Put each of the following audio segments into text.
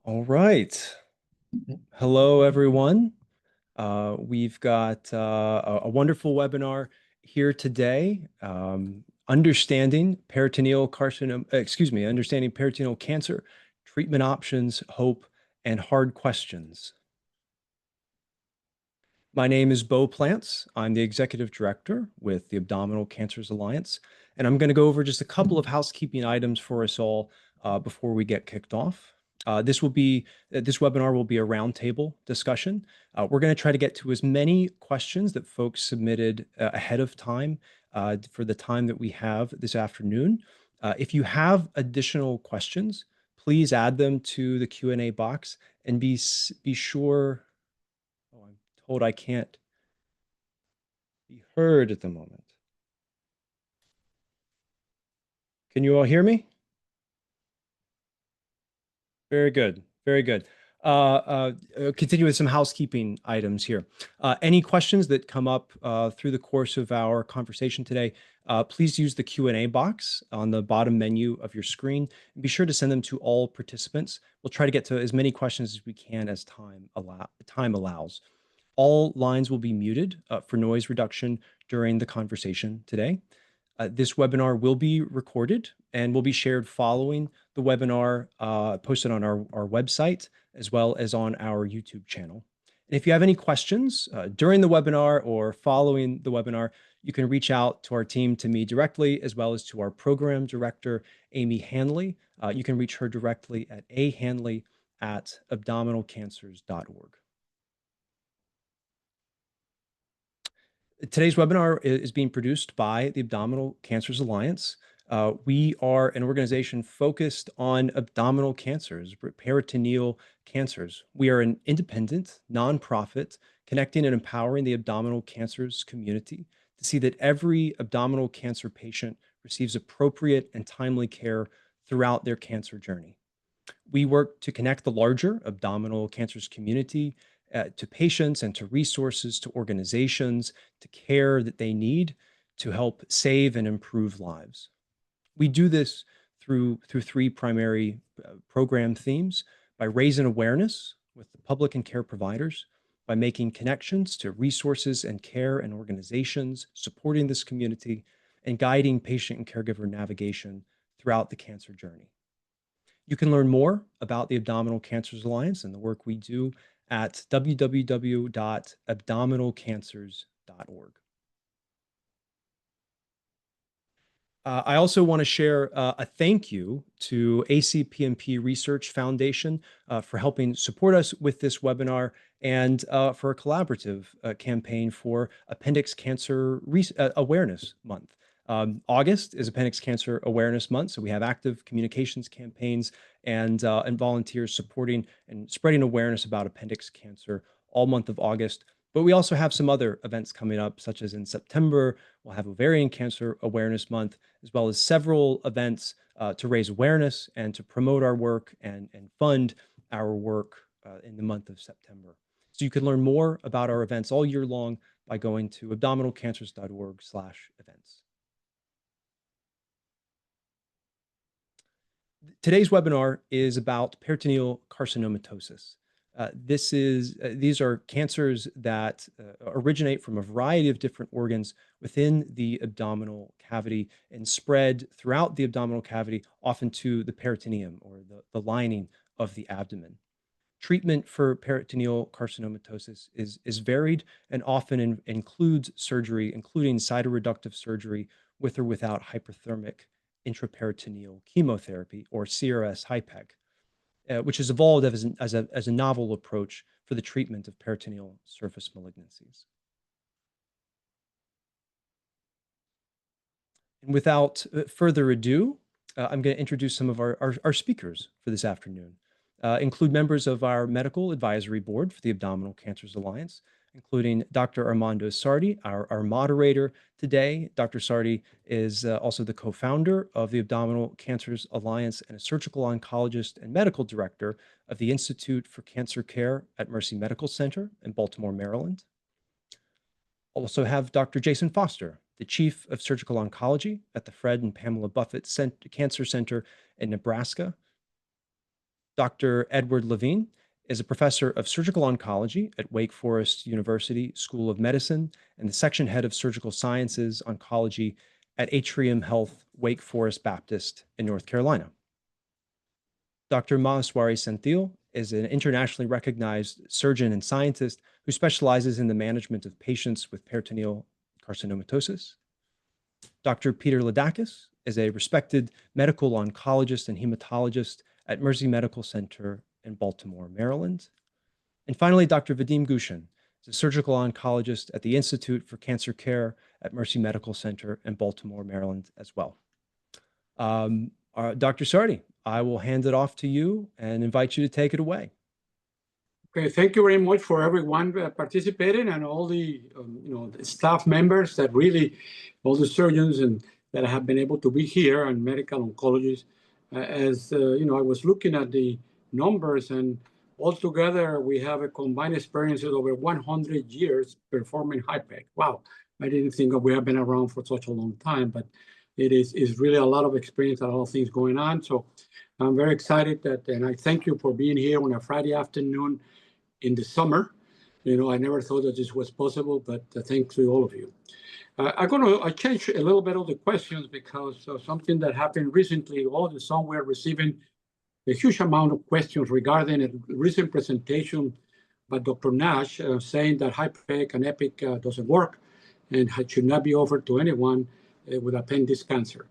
All right. Hello, everyone. We've got a wonderful webinar here today. Understanding peritoneal understanding peritoneal cancer, treatment options, hope, and hard questions. My name is Bo Plants. I'm the executive director with the Abdominal Cancers Alliance, and I'm going to go over just a couple of housekeeping items for us all before we get kicked off. This webinar will be a roundtable discussion. We're going to try to get to as many questions that folks submitted ahead of time for the time that we have this afternoon. If you have additional questions, please add them to the Q&A box and be sure. Oh, I'm told I can't be heard at the moment. Can you all hear me? Very good. Very good. Continue with some housekeeping items here. Any questions that come up through the course of our conversation today, please use the Q&A box on the bottom menu of your screen. And be sure to send them to all participants. We'll try to get to as many questions as we can as time allows. All lines will be muted for noise reduction during the conversation today. This webinar will be recorded and will be shared following the webinar, posted on our website, as well as on our YouTube channel. And if you have any questions during the webinar or following the webinar, you can reach out to our team, to me directly, as well as to our program director, Amy Hanley. You can reach her directly at ahanley@abdominalcancers.org. Today's webinar is being produced by the Abdominal Cancers Alliance. We are an organization focused on abdominal cancers, peritoneal cancers. We are an independent nonprofit connecting and empowering the abdominal cancers community to see that every abdominal cancer patient receives appropriate and timely care throughout their cancer journey. We work to connect the larger abdominal cancers community to patients and to resources, to organizations, to care that they need to help save and improve lives. We do this through three primary program themes: by raising awareness with the public and care providers, by making connections to resources and care and organizations supporting this community, and guiding patient and caregiver navigation throughout the cancer journey. You can learn more about the Abdominal Cancers Alliance and the work we do at www.abdominalcancers.org. I also want to share a thank you to ACPMP Research Foundation for helping support us with this webinar, and for a collaborative campaign for Appendix Cancer Awareness Month. August is Appendix Cancer Awareness Month, so we have active communications campaigns and volunteers supporting and spreading awareness about appendix cancer all month of August. But we also have some other events coming up, such as in September, we'll have Ovarian Cancer Awareness Month, as well as several events to raise awareness and to promote our work and fund our work in the month of September. So you can learn more about our events all year long by going to abdominalcancers.org/events. Today's webinar is about peritoneal carcinomatosis. These are cancers that originate from a variety of different organs within the abdominal cavity and spread throughout the abdominal cavity, often to the peritoneum, or the lining of the abdomen. Treatment for peritoneal carcinomatosis is varied and often includes surgery, including cytoreductive surgery with or without hyperthermic intraperitoneal chemotherapy, or CRS HIPEC, which has evolved as a novel approach for the treatment of peritoneal surface malignancies. And without further ado, I'm going to introduce some of our speakers for this afternoon. Include members of our medical advisory board for the Abdominal Cancers Alliance, including Dr. Armando Sardi, our moderator today. Dr. Sardi is also the co-founder of the Abdominal Cancers Alliance and a surgical oncologist and medical director of the Institute for Cancer Care at Mercy Medical Center in Baltimore, Maryland. Also have Dr. Jason Foster, the Chief of Surgical Oncology at the Fred and Pamela Buffett Cancer Center in Nebraska. Dr. Edward Levine is a professor of surgical oncology at Wake Forest University School of Medicine and the section head of surgical sciences oncology at Atrium Health Wake Forest Baptist in North Carolina. Dr. Maheswari Senthil is an internationally recognized surgeon and scientist who specializes in the management of patients with peritoneal carcinomatosis. Dr. Peter Ledakis is a respected medical oncologist and hematologist at Mercy Medical Center in Baltimore, Maryland. And finally, Dr. Vadim Gushchin is a surgical oncologist at the Institute for Cancer Care at Mercy Medical Center in Baltimore, Maryland as well. Dr. Sardi, I will hand it off to you and invite you to take it away. Okay, thank you very much for everyone participating and all the the staff members that really, all the surgeons and that have been able to be here and medical oncologists. I was looking at the numbers, and altogether we have a combined experience of over 100 years performing HIPEC. Wow, I didn't think we have been around for such a long time, but it is really a lot of experience and a lot of things going on. So I'm very excited and I thank you for being here on a Friday afternoon in the summer. I never thought that this was possible, but thanks to all of you. I changed a little bit of the questions because something that happened recently. All of a sudden, we're receiving a huge amount of questions regarding a recent presentation by Dr. Nash saying that HIPEC and EPIC doesn't work and should not be offered to anyone with appendix cancer.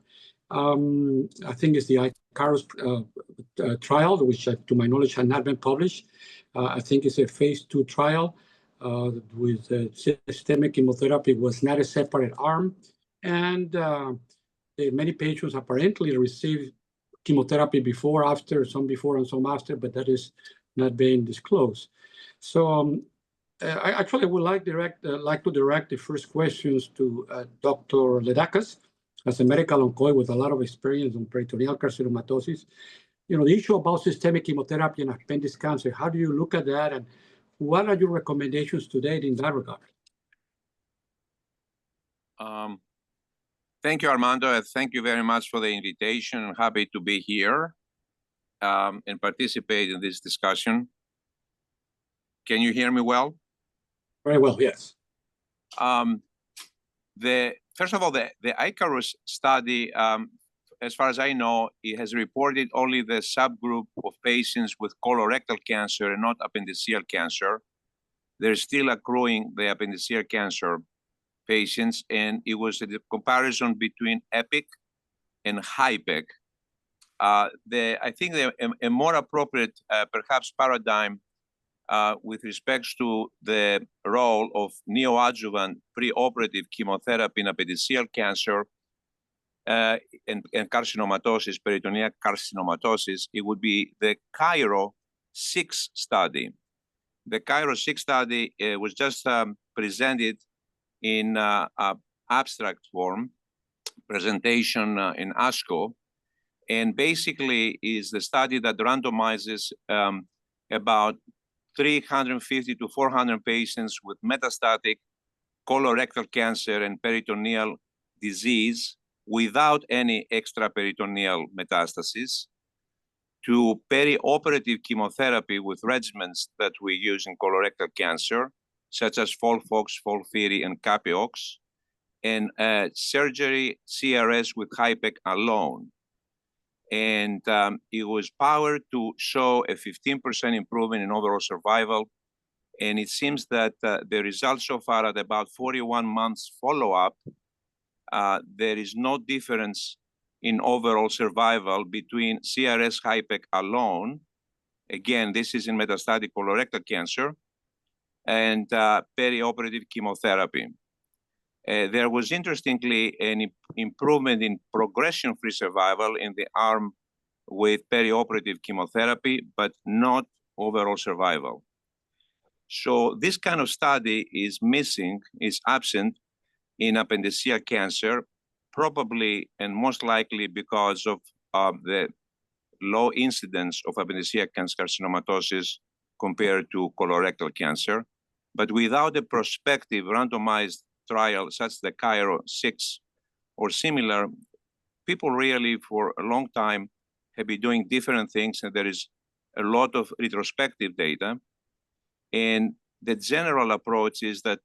I think it's the ICAROS trial, which to my knowledge had not been published. I think it's a phase 2 trial with systemic chemotherapy was not a separate arm. And many patients apparently received chemotherapy before, after, some before and some after, but that is not being disclosed. So I actually would like to direct the first questions to Dr. Ledakis, as a medical oncologist with a lot of experience on peritoneal carcinomatosis. The issue about systemic chemotherapy and appendix cancer, how do you look at that, and what are your recommendations today in that regard? Thank you, Armando. Thank you very much for the invitation. I'm happy to be here and participate in this discussion. Can you hear me well? Very well, yes. First of all, the ICAROS study, as far as I know, it has reported only the subgroup of patients with colorectal cancer and not appendiceal cancer. They're still accruing the appendiceal cancer patients, and it was a comparison between EPIC and HIPEC. I think a more appropriate, perhaps, paradigm with respect to the role of neoadjuvant preoperative chemotherapy in appendiceal cancer and carcinomatosis, peritoneal carcinomatosis, it would be the CAIRO-6 study. The CAIRO-6 study was just presented in abstract form, presentation in ASCO, and basically is the study that randomizes about 350 to 400 patients with metastatic colorectal cancer and peritoneal disease without any extraperitoneal metastasis to perioperative chemotherapy with regimens that we use in colorectal cancer, such as FOLFOX, FOLFIRI, and CAPIOX, and surgery CRS with HIPEC alone. And it was powered to show a 15% improvement in overall survival. And it seems that the results so far at about 41 months follow-up, there is no difference in overall survival between CRS HIPEC alone. Again, this is in metastatic colorectal cancer, and perioperative chemotherapy. There was, interestingly, an improvement in progression-free survival in the arm with perioperative chemotherapy, but not overall survival. So this kind of study is missing, is absent in appendiceal cancer, probably and most likely because of the low incidence of appendiceal carcinomatosis compared to colorectal cancer. But without a prospective randomized trial such as the CAIRO-6 or similar, people really for a long time have been doing different things, and there is a lot of retrospective data. And the general approach is that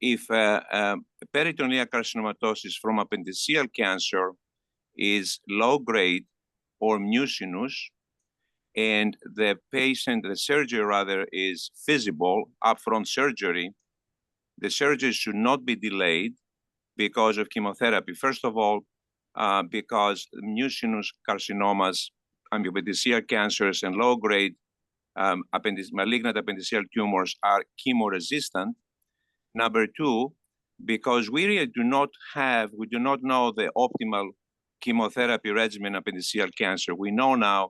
if peritoneal carcinomatosis from appendiceal cancer is low grade or mucinous, and the patient, the surgery rather, is feasible, upfront surgery, the surgery should not be delayed because of chemotherapy. First of all, because mucinous carcinomas, appendiceal cancers, and low-grade malignant appendiceal tumors are chemo-resistant. Number two, because we really do not know the optimal chemotherapy regimen appendiceal cancer. We know now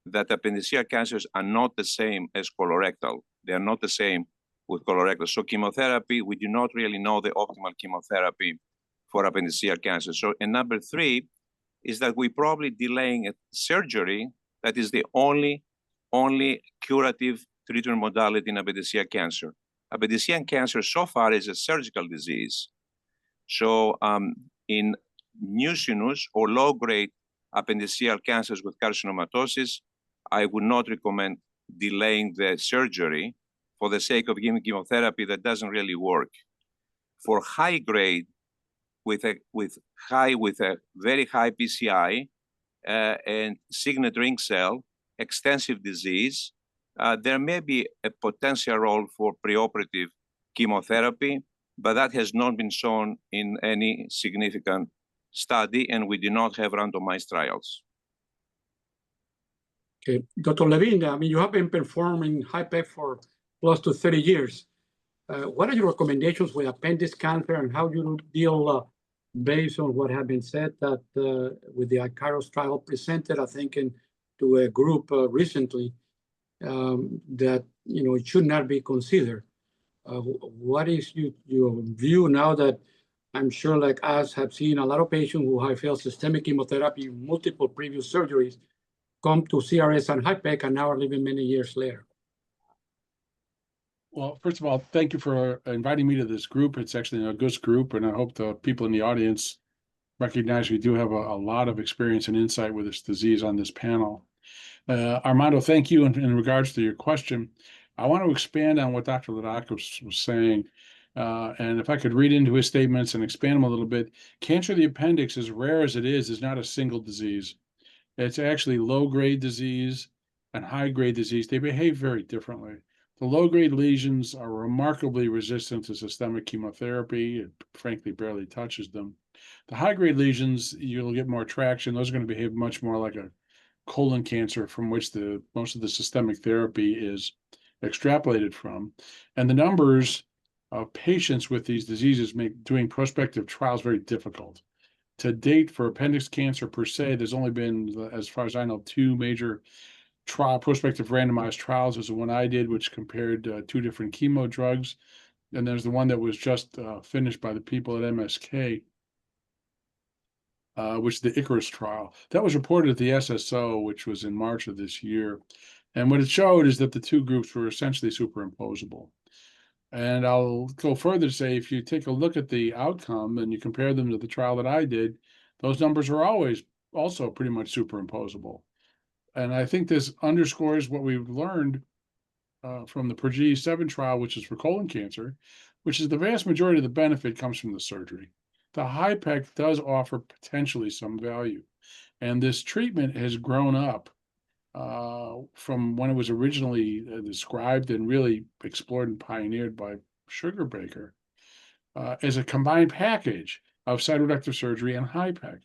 that appendiceal cancers are not the same as colorectal. They are not the same with colorectal. So chemotherapy, we do not really know the optimal chemotherapy for appendiceal cancer. So, and number three is that we're probably delaying a surgery that is the only curative treatment modality in appendiceal cancer. Appendiceal cancer so far is a surgical disease. So in mucinous or low-grade appendiceal cancers with carcinomatosis, I would not recommend delaying the surgery for the sake of giving chemotherapy that doesn't really work. For high grade, with a very high PCI and signet ring cell, extensive disease, there may be a potential role for preoperative chemotherapy, but that has not been shown in any significant study, and we do not have randomized trials. Okay, Dr. Levine, I mean, you have been performing HIPEC for close to 30 years. What are your recommendations with appendix cancer, and how you deal based on what has been said that with the ICAROS trial presented, I think, to a group recently, that it should not be considered. What is your view now that I'm sure, like us, have seen a lot of patients who have failed systemic chemotherapy, multiple previous surgeries, come to CRS and HIPEC, and now are living many years later? Well, first of all, thank you for inviting me to this group. It's actually a good group, and I hope the people in the audience recognize we do have a lot of experience and insight with this disease on this panel. Armando, thank you. In regards to your question, I want to expand on what Dr. Ledakis was saying. And if I could read into his statements and expand them a little bit, cancer of the appendix, as rare as it is not a single disease. It's actually low-grade disease and high-grade disease. They behave very differently. The low-grade lesions are remarkably resistant to systemic chemotherapy. It frankly barely touches them. The high-grade lesions, you'll get more traction. Those are going to behave much more like a colon cancer, from which most of the systemic therapy is extrapolated from. And the numbers of patients with these diseases make doing prospective trials very difficult. To date, for appendix cancer per se, there's only been, as far as I know, 2 major prospective randomized trials. There's the one I did, which compared 2 different chemo drugs. And there's the one that was just finished by the people at MSK, which is the Icarus trial. That was reported at the SSO, which was in March of this year. And what it showed is that the 2 groups were essentially superimposable. And I'll go further to say, if you take a look at the outcome and you compare them to the trial that I did, those numbers are always also pretty much superimposable. And I think this underscores what we've learned from the PROGE-7 trial, which is for colon cancer, which is the vast majority of the benefit comes from the surgery. The HIPEC does offer potentially some value. And this treatment has grown up from when it was originally described and really explored and pioneered by Sugar Baker as a combined package of cytoreductive surgery and HIPEC.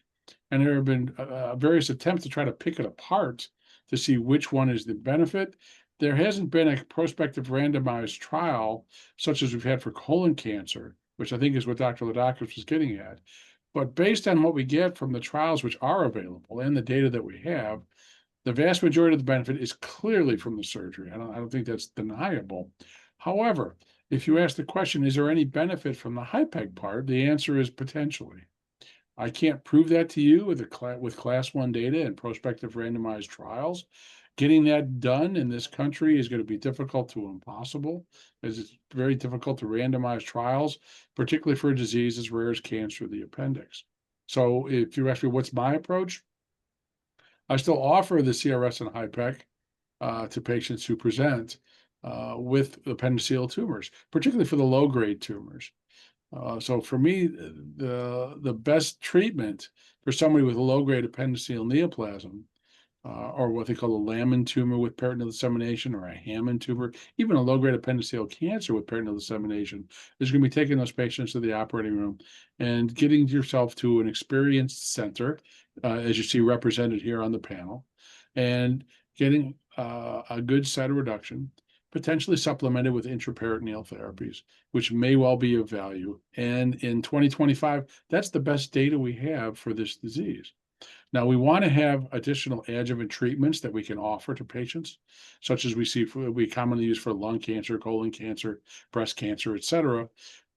And there have been various attempts to try to pick it apart to see which one is the benefit. There hasn't been a prospective randomized trial such as we've had for colon cancer, which I think is what Dr. Ledakis was getting at. But based on what we get from the trials which are available and the data that we have, the vast majority of the benefit is clearly from the surgery. I don't think that's deniable. However, if you ask the question, is there any benefit from the HIPEC part? The answer is potentially. I can't prove that to you with class 1 data and prospective randomized trials. Getting that done in this country is going to be difficult to impossible, as it's very difficult to randomize trials, particularly for a disease as rare as cancer of the appendix. So if you ask me what's my approach, I still offer the CRS and HIPEC to patients who present with appendiceal tumors, particularly for the low-grade tumors. So for me, the best treatment for somebody with a low-grade appendiceal neoplasm, or what they call a Lammin tumor with peritoneal dissemination, or a Hammond tumor, even a low-grade appendiceal cancer with peritoneal dissemination, is going to be taking those patients to the operating room and getting yourself to an experienced center, as you see represented here on the panel, and getting a good cytoreduction, potentially supplemented with intraperitoneal therapies, which may well be of value. And in 2025, that's the best data we have for this disease. Now, we want to have additional adjuvant treatments that we can offer to patients, such as we commonly use for lung cancer, colon cancer, breast cancer, et cetera.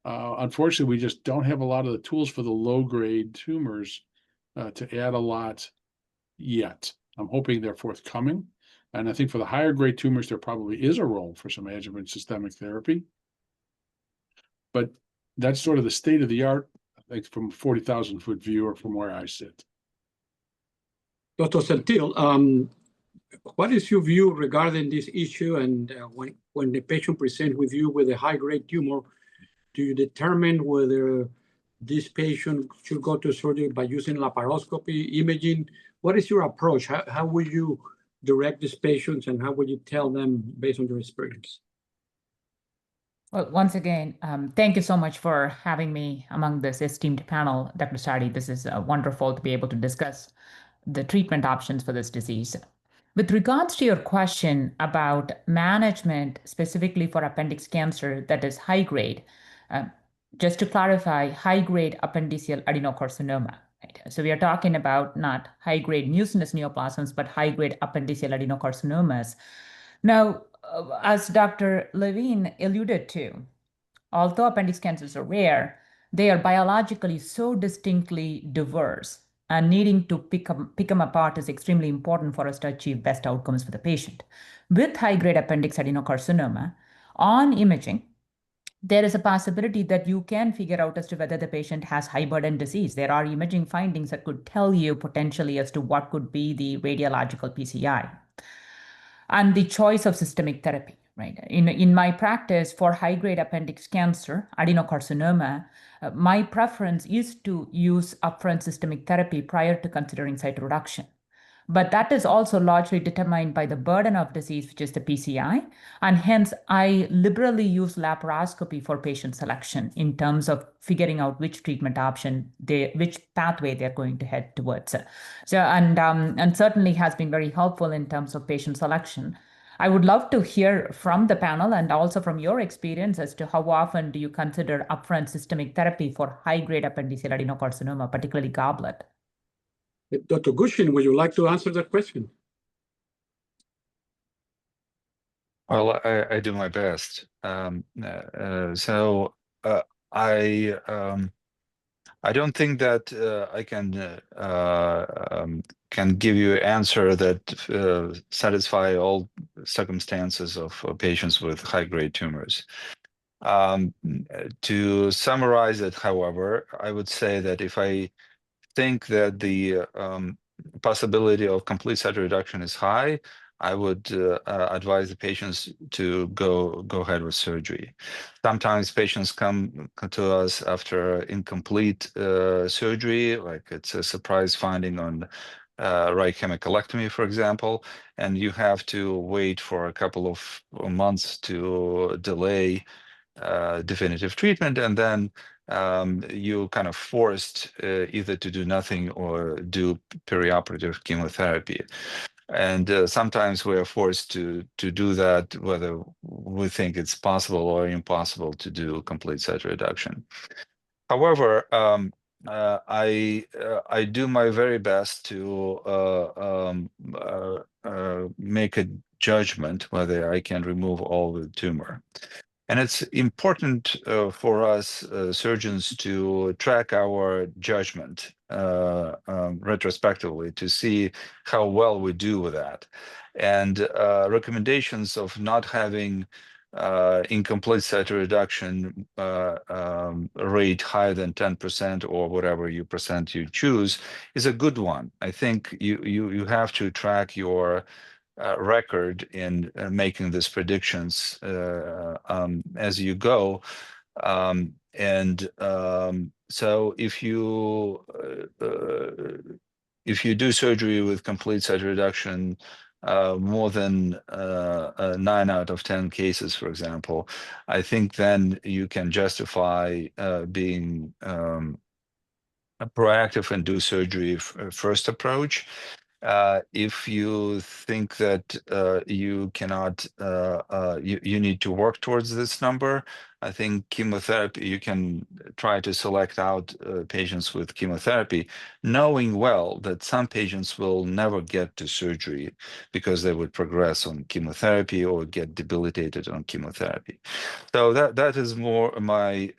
Unfortunately, we just don't have a lot of the tools for the low-grade tumors to add a lot yet. I'm hoping they're forthcoming. And I think for the higher grade tumors, there probably is a role for some adjuvant systemic therapy. But that's sort of the state of the art, I think, from a 40,000-foot view or from where I sit. Dr. Senthil, what is your view regarding this issue? And when the patient presents with you with a high-grade tumor, do you determine whether this patient should go to surgery by using laparoscopy, imaging? What is your approach? How will you direct these patients, and how will you tell them based on your experience? Well, once again, thank you so much for having me among this esteemed panel, Dr. Sardi. This is wonderful to be able to discuss the treatment options for this disease. With regards to your question about management specifically for appendix cancer that is high grade, just to clarify, high grade appendiceal adenocarcinoma. Right? So we are talking about not high grade mucinous neoplasms, but high grade appendiceal adenocarcinomas. Now, as Dr. Levine alluded to, although appendix cancers are rare, they are biologically so distinctly diverse, and needing to pick them apart is extremely important for us to achieve best outcomes for the patient. With high-grade appendix adenocarcinoma, on imaging, there is a possibility that you can figure out as to whether the patient has high burden disease. There are imaging findings that could tell you potentially as to what could be the radiological PCI. And the choice of systemic therapy, right? In my practice for high-grade appendix cancer, adenocarcinoma, my preference is to use upfront systemic therapy prior to considering cytoreduction. But that is also largely determined by the burden of disease, which is the PCI. And hence, I liberally use laparoscopy for patient selection in terms of figuring out which treatment option, which pathway they're going to head towards. So, and certainly has been very helpful in terms of patient selection. I would love to hear from the panel and also from your experience as to how often do you consider upfront systemic therapy for high-grade appendiceal adenocarcinoma, particularly goblet? Dr. Gushchin, would you like to answer that question? Well, I do my best. I don't think that I can give you an answer that satisfy all circumstances of patients with high-grade tumors. To summarize it, however, I would say that if I think that the possibility of complete cytoreduction is high, I would advise the patients to go ahead with surgery. Sometimes patients come to us after incomplete surgery, like it's a surprise finding on right hemicolectomy, for example, and you have to wait for a couple of months to delay definitive treatment, and then you kind of forced either to do nothing or do perioperative chemotherapy. And sometimes we are forced to do that, whether we think it's possible or impossible to do complete cytoreduction. However, I do my very best to make a judgment whether I can remove all the tumor. And it's important for us surgeons to track our judgment retrospectively to see how well we do with that. And recommendations of not having incomplete cytoreduction rate higher than 10% or whatever percent you choose is a good one. I think you have to track your record in making these predictions as you go. So if you do surgery with complete site reduction, more than 9 out of 10 cases, for example, I think then you can justify being proactive and do surgery first approach. If you think that you cannot, you need to work towards this number, I think chemotherapy, you can try to select out patients with chemotherapy, knowing well that some patients will never get to surgery because they would progress on chemotherapy or get debilitated on chemotherapy. So that is more my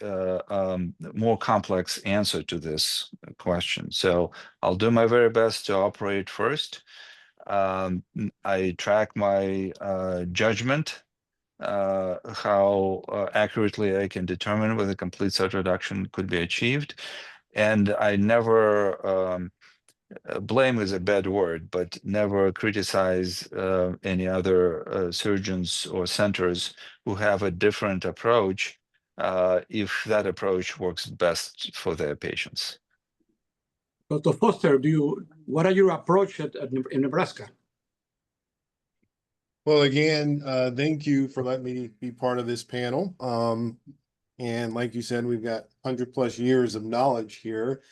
more complex answer to this question. So I'll do my very best to operate first. I track my judgment, how accurately I can determine whether complete site reduction could be achieved. And I never, blame is a bad word, but never criticize any other surgeons or centers who have a different approach if that approach works best for their patients. Dr. Foster, what are your approach in Nebraska? Well, again, thank you for letting me be part of this panel. And like you said, we've got 100+ years of knowledge here.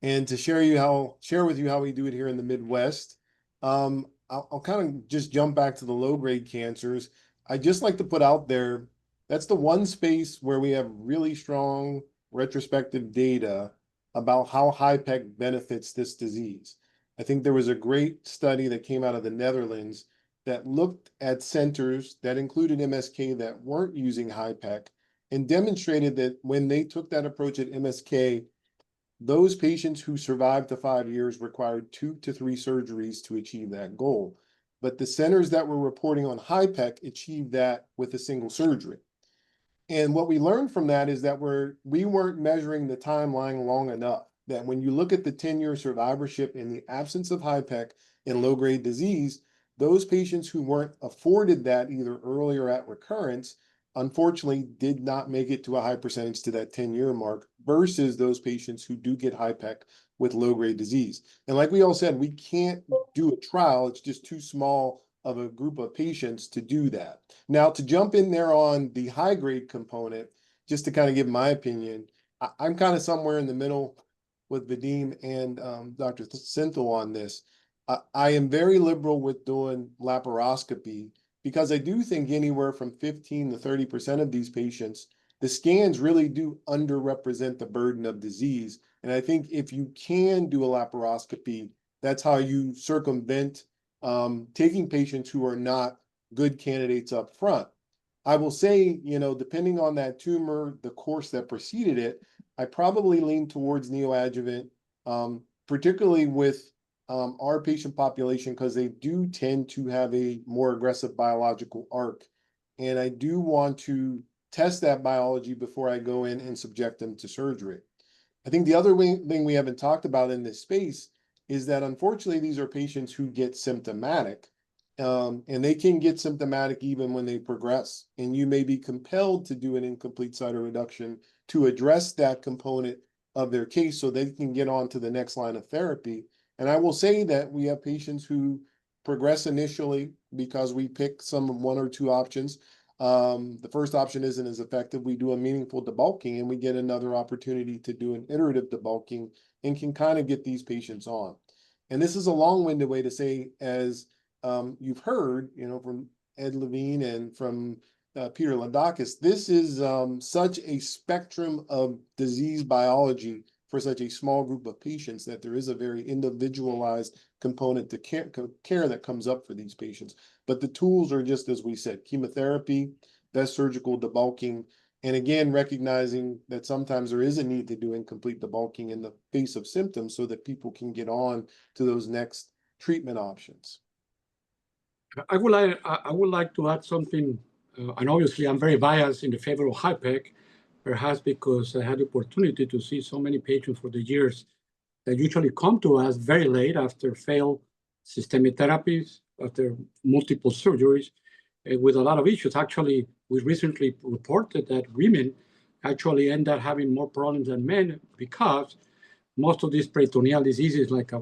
And to share with you how we do it here in the Midwest, I'll kind of just jump back to the low-grade cancers. I just like to put out there, that's the one space where we have really strong retrospective data about how HIPEC benefits this disease. I think there was a great study that came out of the Netherlands that looked at centers that included MSK that weren't using HIPEC and demonstrated that when they took that approach at MSK, those patients who survived to 5 years required 2 to 3 surgeries to achieve that goal. But the centers that were reporting on HIPEC achieved that with a single surgery. And what we learned from that is that we weren't measuring the timeline long enough, that when you look at the 10-year survivorship in the absence of HIPEC in low-grade disease, those patients who weren't afforded that either early or at recurrence, unfortunately did not make it to a high percentage to that 10-year mark versus those patients who do get HIPEC with low-grade disease. And like we all said, we can't do a trial. It's just too small of a group of patients to do that. Now, to jump in there on the high-grade component, just to kind of give my opinion, I'm kind of somewhere in the middle with Vadim and Dr. Senthil on this. I am very liberal with doing laparoscopy because I do think anywhere from 15 to 30% of these patients, the scans really do underrepresent the burden of disease. And I think if you can do a laparoscopy, that's how you circumvent taking patients who are not good candidates up front. I will say, depending on that tumor, the course that preceded it, I probably lean towards neoadjuvant, particularly with our patient population, because they do tend to have a more aggressive biological arc. And I do want to test that biology before I go in and subject them to surgery. I think the other thing we haven't talked about in this space is that unfortunately these are patients who get symptomatic, and they can get symptomatic even when they progress. And you may be compelled to do an incomplete site reduction to address that component of their case so they can get on to the next line of therapy. And I will say that we have patients who progress initially because we pick one or two options. The first option isn't as effective. We do a meaningful debulking and we get another opportunity to do an iterative debulking and can kind of get these patients on. And this is a long-winded way to say, as you've heard, from Ed Levine and from Peter Ledakis, this is such a spectrum of disease biology for such a small group of patients that there is a very individualized component to care that comes up for these patients. But the tools are just, as we said, chemotherapy, best surgical debulking, and again, recognizing that sometimes there is a need to do incomplete debulking in the face of symptoms so that people can get on to those next treatment options. I would like to add something, and obviously I'm very biased in the favor of HIPEC, perhaps because I had the opportunity to see so many patients for the years that usually come to us very late after failed systemic therapies, after multiple surgeries with a lot of issues. Actually, we recently reported that women actually end up having more problems than men because most of these peritoneal diseases like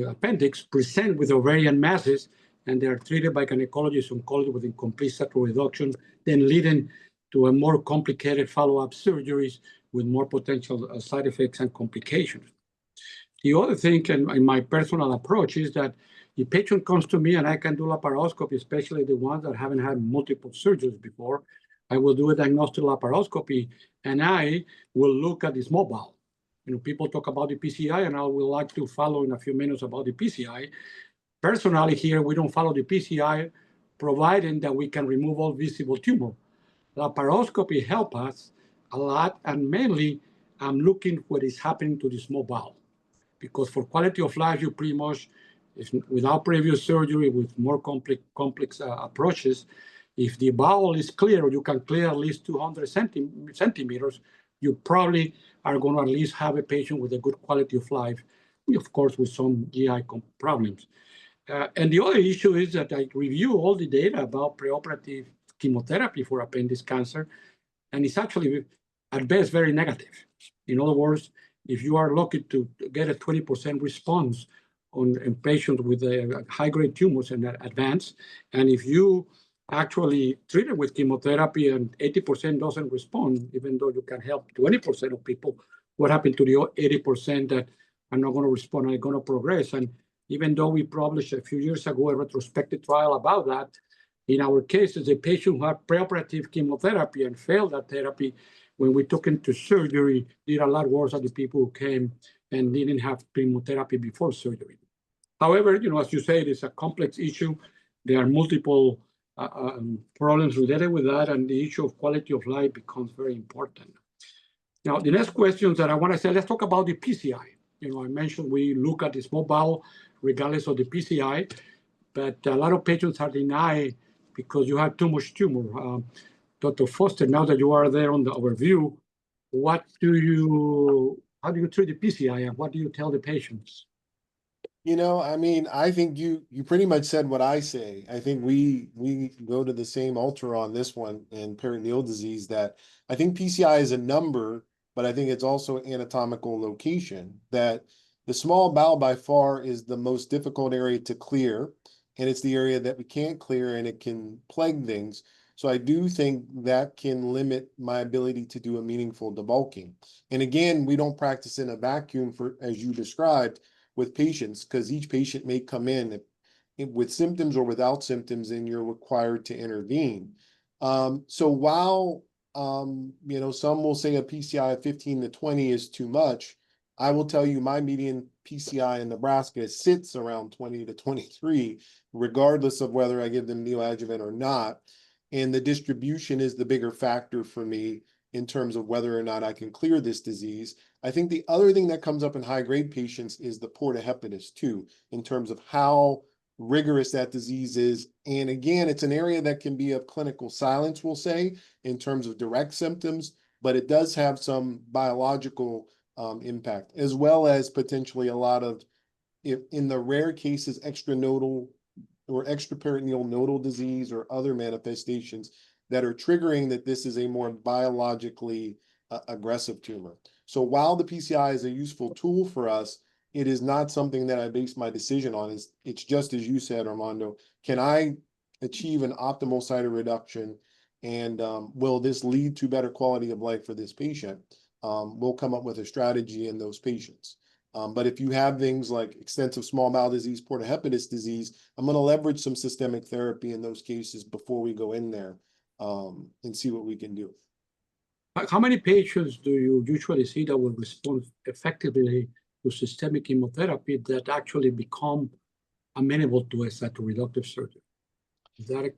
appendix present with ovarian masses, and they are treated by gynecologists, oncologists with incomplete sexual reduction, then leading to a more complicated follow-up surgeries with more potential side effects and complications. The other thing in my personal approach is that the patient comes to me and I can do laparoscopy, especially the ones that haven't had multiple surgeries before. I will do a diagnostic laparoscopy and I will look at the small bowel. People talk about the PCI, and I would like to follow in a few minutes about the PCI. Personally, here, we don't follow the PCI, providing that we can remove all visible tumor. Laparoscopy helps us a lot, and mainly, I'm looking what is happening to the small bowel. Because for quality of life, you pretty much, without previous surgery, with more complex approaches, if the bowel is clear, or you can clear at least 200 centimeters, you probably are going to at least have a patient with a good quality of life, of course, with some GI problems. And the other issue is that I review all the data about preoperative chemotherapy for appendix cancer, and it's actually, at best, very negative. In other words, if you are lucky to get a 20% response in patients with high-grade tumors and advanced, and if you actually treat it with chemotherapy and 80% doesn't respond, even though you can help 20% of people, what happened to the 80% that are not going to respond and are going to progress? And even though we published a few years ago a retrospective trial about that, in our cases, the patient who had preoperative chemotherapy and failed that therapy, when we took him to surgery, did a lot worse than the people who came and didn't have chemotherapy before surgery. However, as you said, it's a complex issue. There are multiple problems related with that, and the issue of quality of life becomes very important. Now, the next questions that I want to say, let's talk about the PCI. I mentioned we look at the small bowel regardless of the PCI, but a lot of patients are denied because you have too much tumor. Dr. Foster, now that you are there on the overview, how do you treat the PCI and what do you tell the patients? I think you pretty much said what I say. I think we go to the same altar on this one in peritoneal disease, that I think PCI is a number, but I think it's also anatomical location, that the small bowel by far is the most difficult area to clear, and it's the area that we can't clear, and it can plague things. So I do think that can limit my ability to do a meaningful debulking. And again, we don't practice in a vacuum as you described, with patients, because each patient may come in with symptoms or without symptoms, and you're required to intervene. So while some will say a PCI of 15 to 20 is too much, I will tell you my median PCI in Nebraska sits around 20 to 23, regardless of whether I give them neoadjuvant or not. And the distribution is the bigger factor for me in terms of whether or not I can clear this disease. I think the other thing that comes up in high-grade patients is the portohepatus too, in terms of how rigorous that disease is. And again, it's an area that can be of clinical silence, we'll say, in terms of direct symptoms, but it does have some biological impact, as well as potentially a lot of, if in the rare cases, extranodal or extraperitoneal nodal disease or other manifestations that are triggering that this is a more biologically aggressive tumor. So while the PCI is a useful tool for us, it is not something that I base my decision on. It's just as you said, Armando, can I achieve an optimal cytoreduction, and will this lead to better quality of life for this patient? We'll come up with a strategy in those patients. But if you have things like extensive small bowel disease, portohepatus disease, I'm going to leverage some systemic therapy in those cases before we go in there and see what we can do. How many patients do you usually see that will respond effectively to systemic chemotherapy that actually become amenable to a cytoreductive surgery? Is that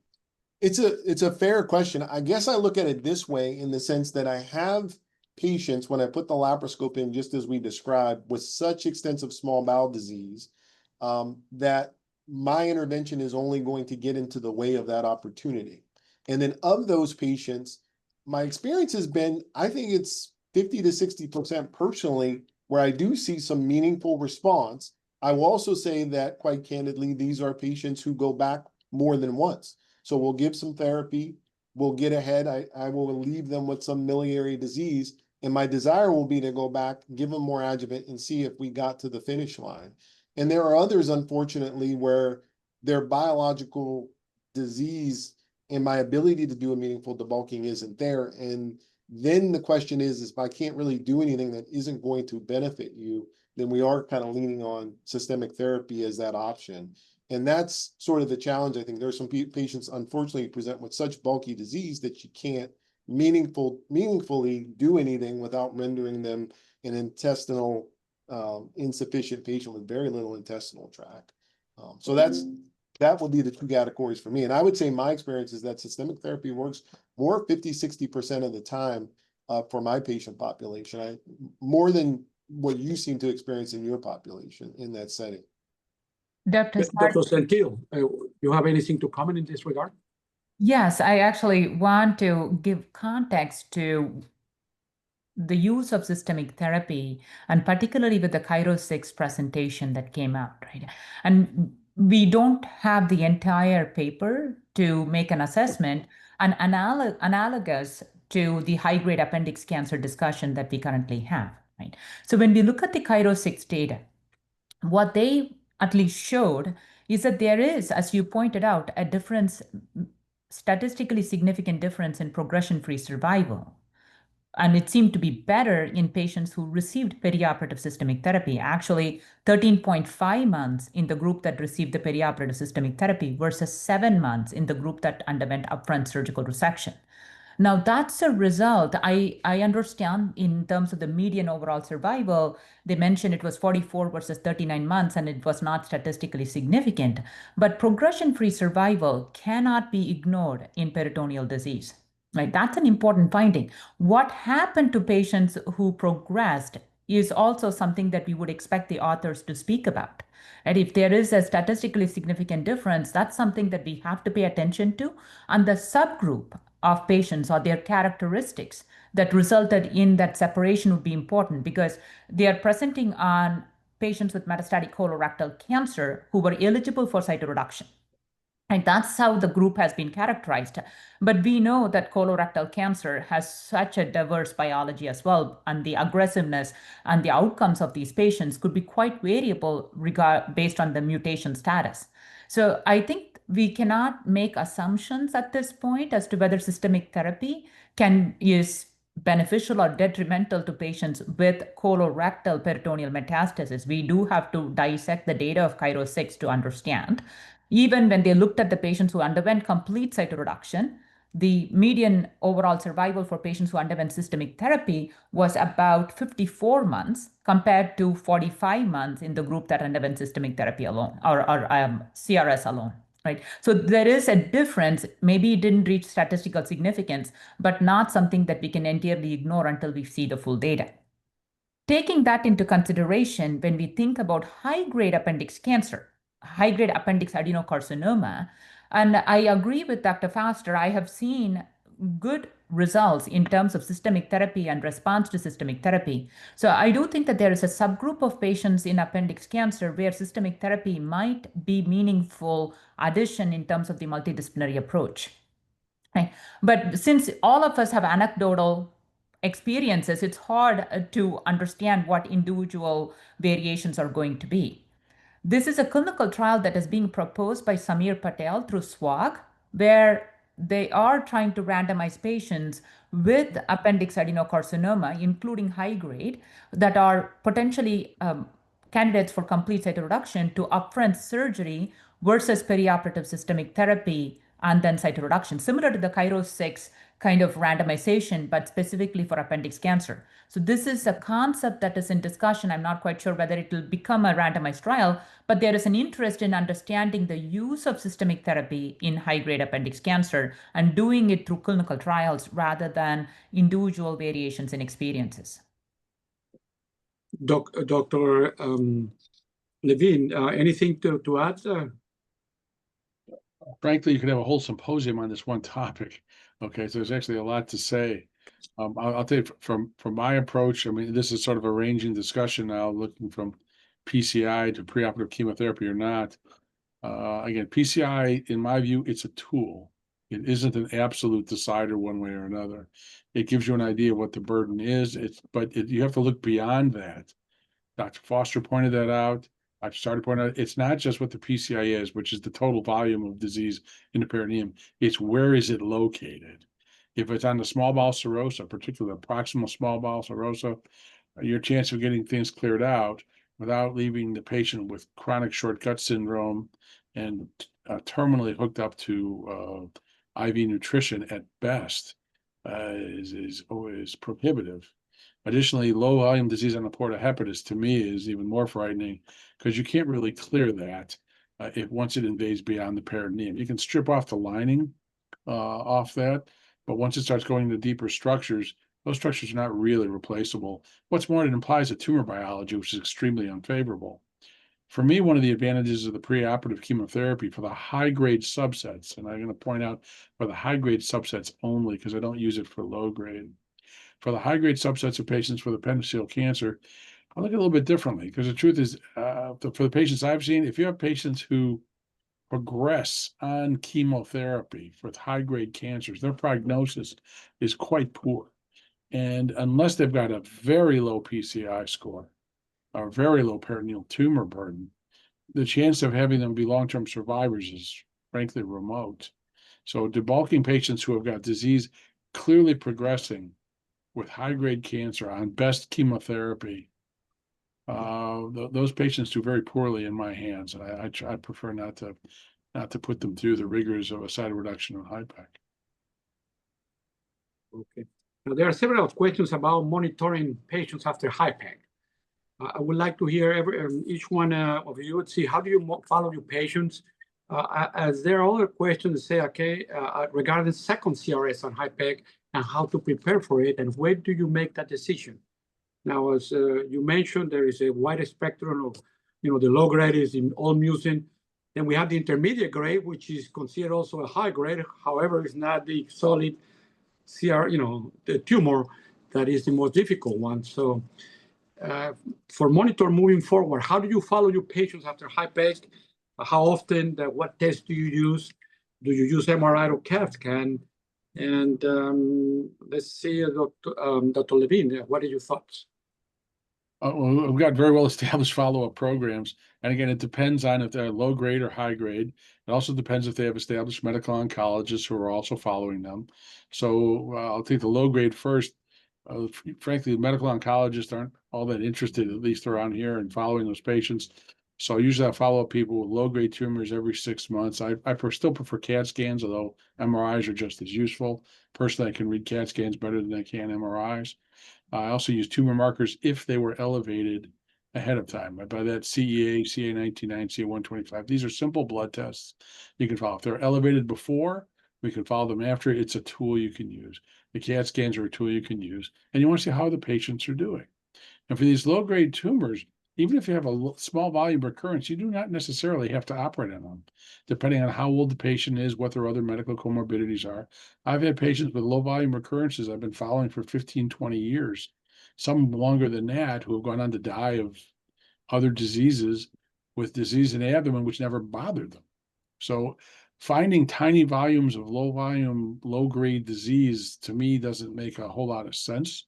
It's a fair question. I guess I look at it this way, in the sense that I have patients, when I put the laparoscope in, just as we described, with such extensive small bowel disease, that my intervention is only going to get into the way of that opportunity. And then of those patients, my experience has been, I think it's 50 to 60% personally, where I do see some meaningful response. I will also say that quite candidly, these are patients who go back more than once. So we'll give some therapy, we'll get ahead. I will leave them with some miliary disease. And my desire will be to go back, give them more adjuvant and see if we got to the finish line. And there are others, unfortunately, where their biological disease and my ability to do a meaningful debulking isn't there. And then the question is if I can't really do anything that isn't going to benefit you, then we are kind of leaning on systemic therapy as that option. And that's sort of the challenge. I think there's some patients, unfortunately, present with such bulky disease that you can't meaningfully do anything without rendering them an intestinal insufficient patient with very little intestinal tract. So that will be the two categories for me. And I would say my experience is that systemic therapy works more 50-60% of the time for my patient population, more than what you seem to experience in your population in that setting. Dr. Dr. Senthil, you have anything to comment in this regard? Yes, I actually want to give context to the use of systemic therapy, and particularly with the Chiro-6 presentation that came out, right? And we don't have the entire paper to make an assessment, and analogous to the high-grade appendix cancer discussion that we currently have, right? So when we look at the Chiro-6 data, what they at least showed is that there is, as you pointed out, a difference, statistically significant difference in progression-free survival. And it seemed to be better in patients who received perioperative systemic therapy, actually 13.5 months in the group that received the perioperative systemic therapy versus 7 months in the group that underwent upfront surgical resection. Now, that's a result. I understand in terms of the median overall survival, they mentioned it was 44 versus 39 months, and it was not statistically significant. But progression-free survival cannot be ignored in peritoneal disease. Right? That's an important finding. What happened to patients who progressed is also something that we would expect the authors to speak about. And if there is a statistically significant difference, that's something that we have to pay attention to. And the subgroup of patients or their characteristics that resulted in that separation would be important, because they are presenting on patients with metastatic colorectal cancer who were eligible for cytoreduction. And that's how the group has been characterized. But we know that colorectal cancer has such a diverse biology as well, and the aggressiveness and the outcomes of these patients could be quite variable based on the mutation status. So I think we cannot make assumptions at this point as to whether systemic therapy is beneficial or detrimental to patients with colorectal peritoneal metastasis. We do have to dissect the data of Chiro-6 to understand. Even when they looked at the patients who underwent complete cytoreduction, the median overall survival for patients who underwent systemic therapy was about 54 months compared to 45 months in the group that underwent systemic therapy alone, or CRS alone. Right? So there is a difference. Maybe it didn't reach statistical significance, but not something that we can entirely ignore until we see the full data. Taking that into consideration, when we think about high-grade appendix cancer, high-grade appendix adenocarcinoma, and I agree with Dr. Foster, I have seen good results in terms of systemic therapy and response to systemic therapy. So I do think that there is a subgroup of patients in appendix cancer where systemic therapy might be meaningful addition in terms of the multidisciplinary approach. Right? But since all of us have anecdotal experiences, it's hard to understand what individual variations are going to be. This is a clinical trial that is being proposed by Samir Patel through SWOG, where they are trying to randomize patients with appendix adenocarcinoma, including high grade, that are potentially candidates for complete cytoreduction to upfront surgery versus perioperative systemic therapy and then cytoreduction, similar to the Chiro-6 kind of randomization, but specifically for appendix cancer. So this is a concept that is in discussion. I'm not quite sure whether it will become a randomized trial, but there is an interest in understanding the use of systemic therapy in high-grade appendix cancer and doing it through clinical trials rather than individual variations in experiences. Dr. Levine, anything to add? Frankly, you could have a whole symposium on this one topic. Okay, so there's actually a lot to say. I'll tell you from my approach. I mean, this is sort of a ranging discussion now, looking from PCI to preoperative chemotherapy or not. Again, PCI, in my view, it's a tool. It isn't an absolute decider one way or another. It gives you an idea of what the burden is. You have to look beyond that. Dr. Foster pointed that out. Dr. Sardi pointed out, it's not just what the PCI is, which is the total volume of disease in the peritoneum. It's where is it located. If it's on the small bowel serosa, particularly the proximal small bowel serosa, your chance of getting things cleared out without leaving the patient with chronic short gut syndrome and terminally hooked up to IV nutrition at best is prohibitive. Additionally, low volume disease on the portohepatis to me is even more frightening because you can't really clear that once it invades beyond the peritoneum. You can strip off the lining off that, but once it starts going into deeper structures, those structures are not really replaceable. What's more, it implies a tumor biology, which is extremely unfavorable. For me, one of the advantages of the preoperative chemotherapy for the high-grade subsets, and I'm going to point out for the high-grade subsets only because I don't use it for low-grade. For the high-grade subsets of patients with appendiceal cancer, I look at it a little bit differently because the truth is, for the patients I've seen, if you have patients who progress on chemotherapy for high-grade cancers, their prognosis is quite poor. And unless they've got a very low PCI score or very low peritoneal tumor burden, the chance of having them be long-term survivors is frankly remote. So debulking patients who have got disease clearly progressing with high-grade cancer on best chemotherapy, those patients do very poorly in my hands, and I prefer not to put them through the rigors of a cytoreduction and HIPEC. Okay. Now, there are several questions about monitoring patients after HIPEC. I would like to hear each one of you and see how do you follow your patients. As there are other questions that say, okay, regarding second CRS on HIPEC and how to prepare for it, and when do you make that decision? Now, as you mentioned, there is a wide spectrum of, the low grade is in all mucin. Then we have the intermediate grade, which is considered also a high grade. However, it's not the solid CR, the tumor that is the most difficult one. So for monitor moving forward, how do you follow your patients after HIPEC? How often? What tests do you use? Do you use MRI or CAT scan? And let's see, Dr. Levine, what are your thoughts? Well, we've got very well established follow-up programs. And again, it depends on if they're low grade or high grade. It also depends if they have established medical oncologists who are also following them. So I'll take the low grade first. Frankly, medical oncologists aren't all that interested, at least around here, in following those patients. So usually I follow up people with low-grade tumors every 6 months. I still prefer CAT scans, although MRIs are just as useful. Personally, I can read CAT scans better than I can MRIs. I also use tumor markers if they were elevated ahead of time. By that, CEA, CA19-9, CA125. These are simple blood tests you can follow. If they're elevated before, we can follow them after. It's a tool you can use. The CAT scans are a tool you can use. And you want to see how the patients are doing. And for these low-grade tumors, even if you have a small volume recurrence, you do not necessarily have to operate on them, depending on how old the patient is, what their other medical comorbidities are. I've had patients with low volume recurrences I've been following for 15, 20 years, some longer than that, who have gone on to die of other diseases with disease in the abdomen, which never bothered them. So finding tiny volumes of low volume, low grade disease to me doesn't make a whole lot of sense.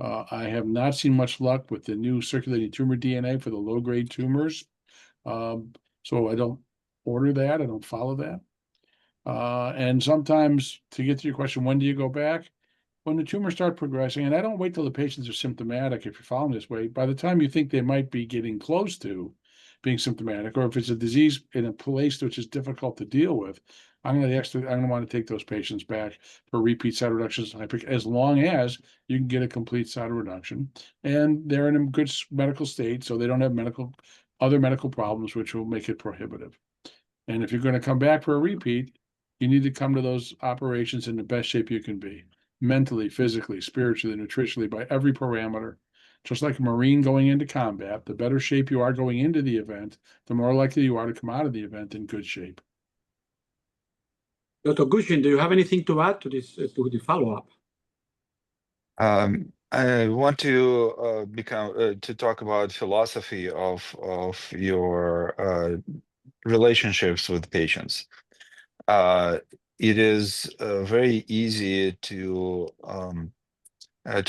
I have not seen much luck with the new circulating tumor DNA for the low-grade tumors. So I don't order that. I don't follow that. And sometimes, to get to your question, when do you go back? When the tumors start progressing, and I don't wait till the patients are symptomatic if you're following this way. By the time you think they might be getting close to being symptomatic, or if it's a disease in a place which is difficult to deal with, I'm going to want to take those patients back for repeat cytoreductions, as long as you can get a complete cytoreduction and they're in a good medical state, so they don't have other medical problems which will make it prohibitive. And if you're going to come back for a repeat, you need to come to those operations in the best shape you can be, mentally, physically, spiritually, nutritionally, by every parameter. Just like a Marine going into combat, the better shape you are going into the event, the more likely you are to come out of the event in good shape. Dr. Gushchin, do you have anything to add to this, to the follow-up? I want to to talk about philosophy of your relationships with patients. It is very easy to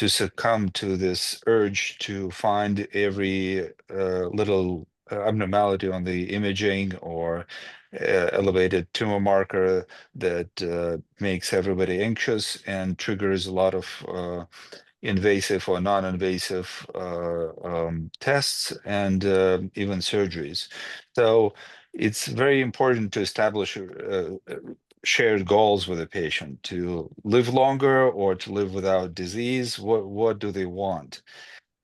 succumb to this urge to find every little abnormality on the imaging or elevated tumor marker that makes everybody anxious and triggers a lot of invasive or non-invasive tests and even surgeries. So it's very important to establish shared goals with a patient to live longer or to live without disease. What do they want?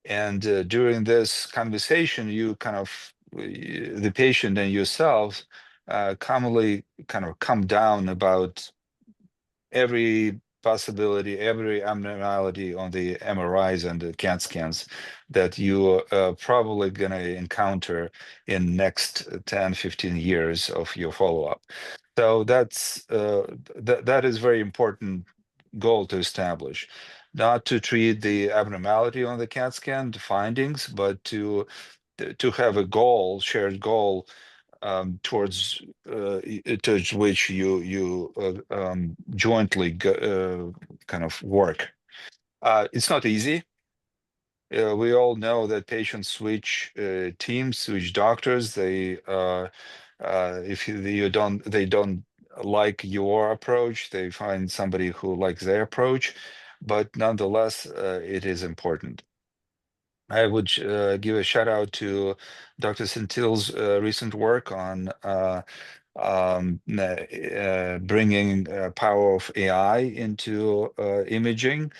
And during this conversation, you kind of the patient and yourself commonly kind of come down about every possibility, every abnormality on the MRIs and the CAT scans that you are probably going to encounter in next 10, 15 years of your follow-up. So that is very important goal to establish, not to treat the abnormality on the CAT scan, the findings, but to have a goal, shared goal towards which you jointly kind of work. It's not easy. We all know that patients switch teams, switch doctors. They if they don't like your approach, they find somebody who likes their approach. But nonetheless, it is important. I would give a shout out to Dr. Senthil's recent work on bringing power of AI into imaging.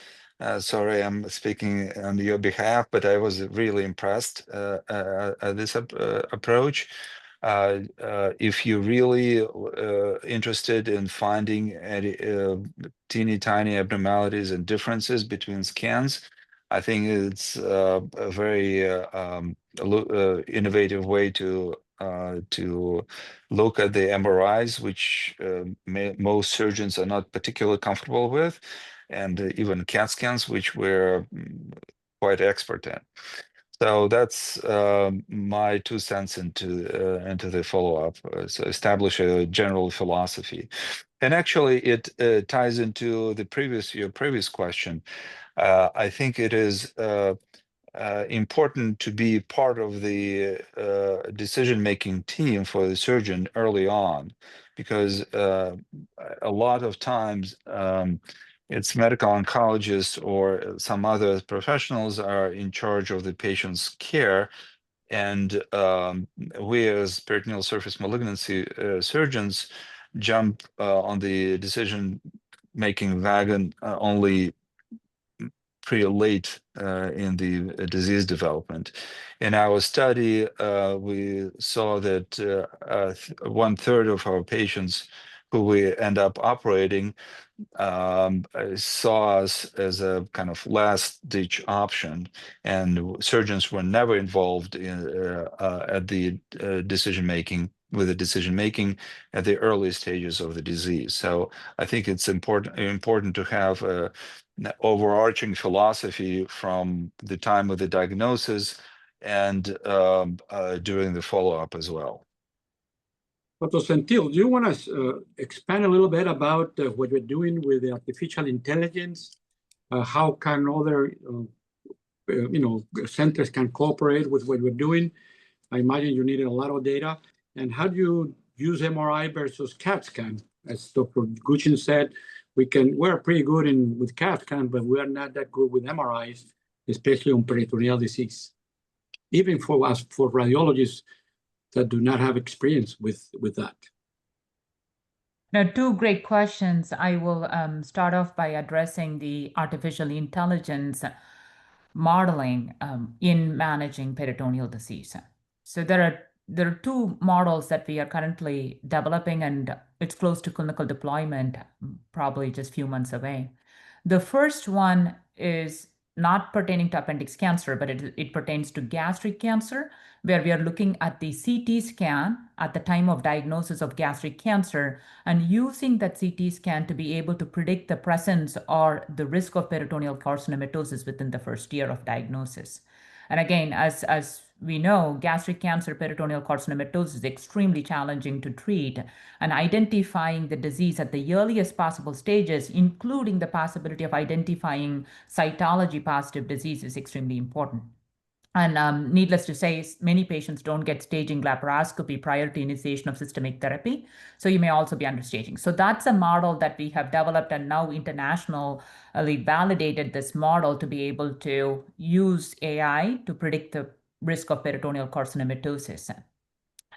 Sorry, I'm speaking on your behalf, but I was really impressed at this approach. If you're really interested in finding teeny tiny abnormalities and differences between scans, I think it's a very innovative way to look at the MRIs, which most surgeons are not particularly comfortable with, and even CAT scans, which we're quite expert in. So that's my 2 cents into the follow-up. So establish a general philosophy, and actually it ties into your previous question. I think it is important to be part of the decision-making team for the surgeon early on, because a lot of times it's medical oncologists or some other professionals are in charge of the patient's care, and we as peritoneal surface malignancy surgeons jump on the decision-making wagon only pretty late in the disease development. In our study, we saw that 1/3 of our patients who we end up operating saw us as a kind of last-ditch option, and surgeons were never involved in at the decision-making at the early stages of the disease. So I think it's important to have an overarching philosophy from the time of the diagnosis and during the follow-up as well. Dr. Senthil, do you want to expand a little bit about what you're doing with the artificial intelligence? How can other centers can cooperate with what we're doing? I imagine you needed a lot of data. And how do you use MRI versus CAT scan? As Dr. Gushchin said, we're pretty good with CAT scan, but we are not that good with MRIs, especially on peritoneal disease. Even for radiologists that do not have experience with that. Now, 2 great questions. I will start off by addressing the artificial intelligence modeling in managing peritoneal disease. So there are 2 models that we are currently developing, and it's close to clinical deployment, probably just a few months away. The first one is not pertaining to appendix cancer, but it pertains to gastric cancer, where we are looking at the CT scan at the time of diagnosis of gastric cancer and using that CT scan to be able to predict the presence or the risk of peritoneal carcinomatosis within the first year of diagnosis. And again, as we know, gastric cancer, peritoneal carcinomatosis is extremely challenging to treat, and identifying the disease at the earliest possible stages, including the possibility of identifying cytology positive disease, is extremely important. And needless to say, many patients don't get staging laparoscopy prior to initiation of systemic therapy. So you may also be understaging. So that's a model that we have developed and now internationally validated this model to be able to use AI to predict the risk of peritoneal carcinomatosis.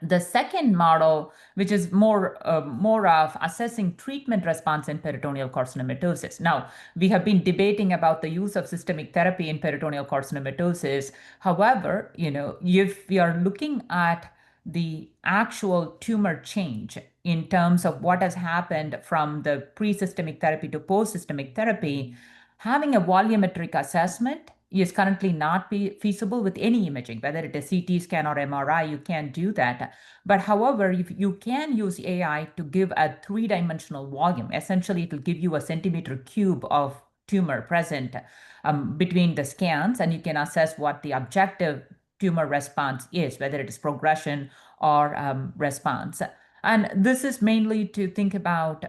The second model, which is more of assessing treatment response in peritoneal carcinomatosis. Now, we have been debating about the use of systemic therapy in peritoneal carcinomatosis. However, if we are looking at the actual tumor change in terms of what has happened from the pre-systemic therapy to post-systemic therapy, having a volumetric assessment is currently not feasible with any imaging, whether it is CT scan or MRI, you can't do that. But however, if you can use AI to give a three-dimensional volume, essentially it will give you a centimeter cube of tumor present between the scans, and you can assess what the objective tumor response is, whether it is progression or response. And this is mainly to think about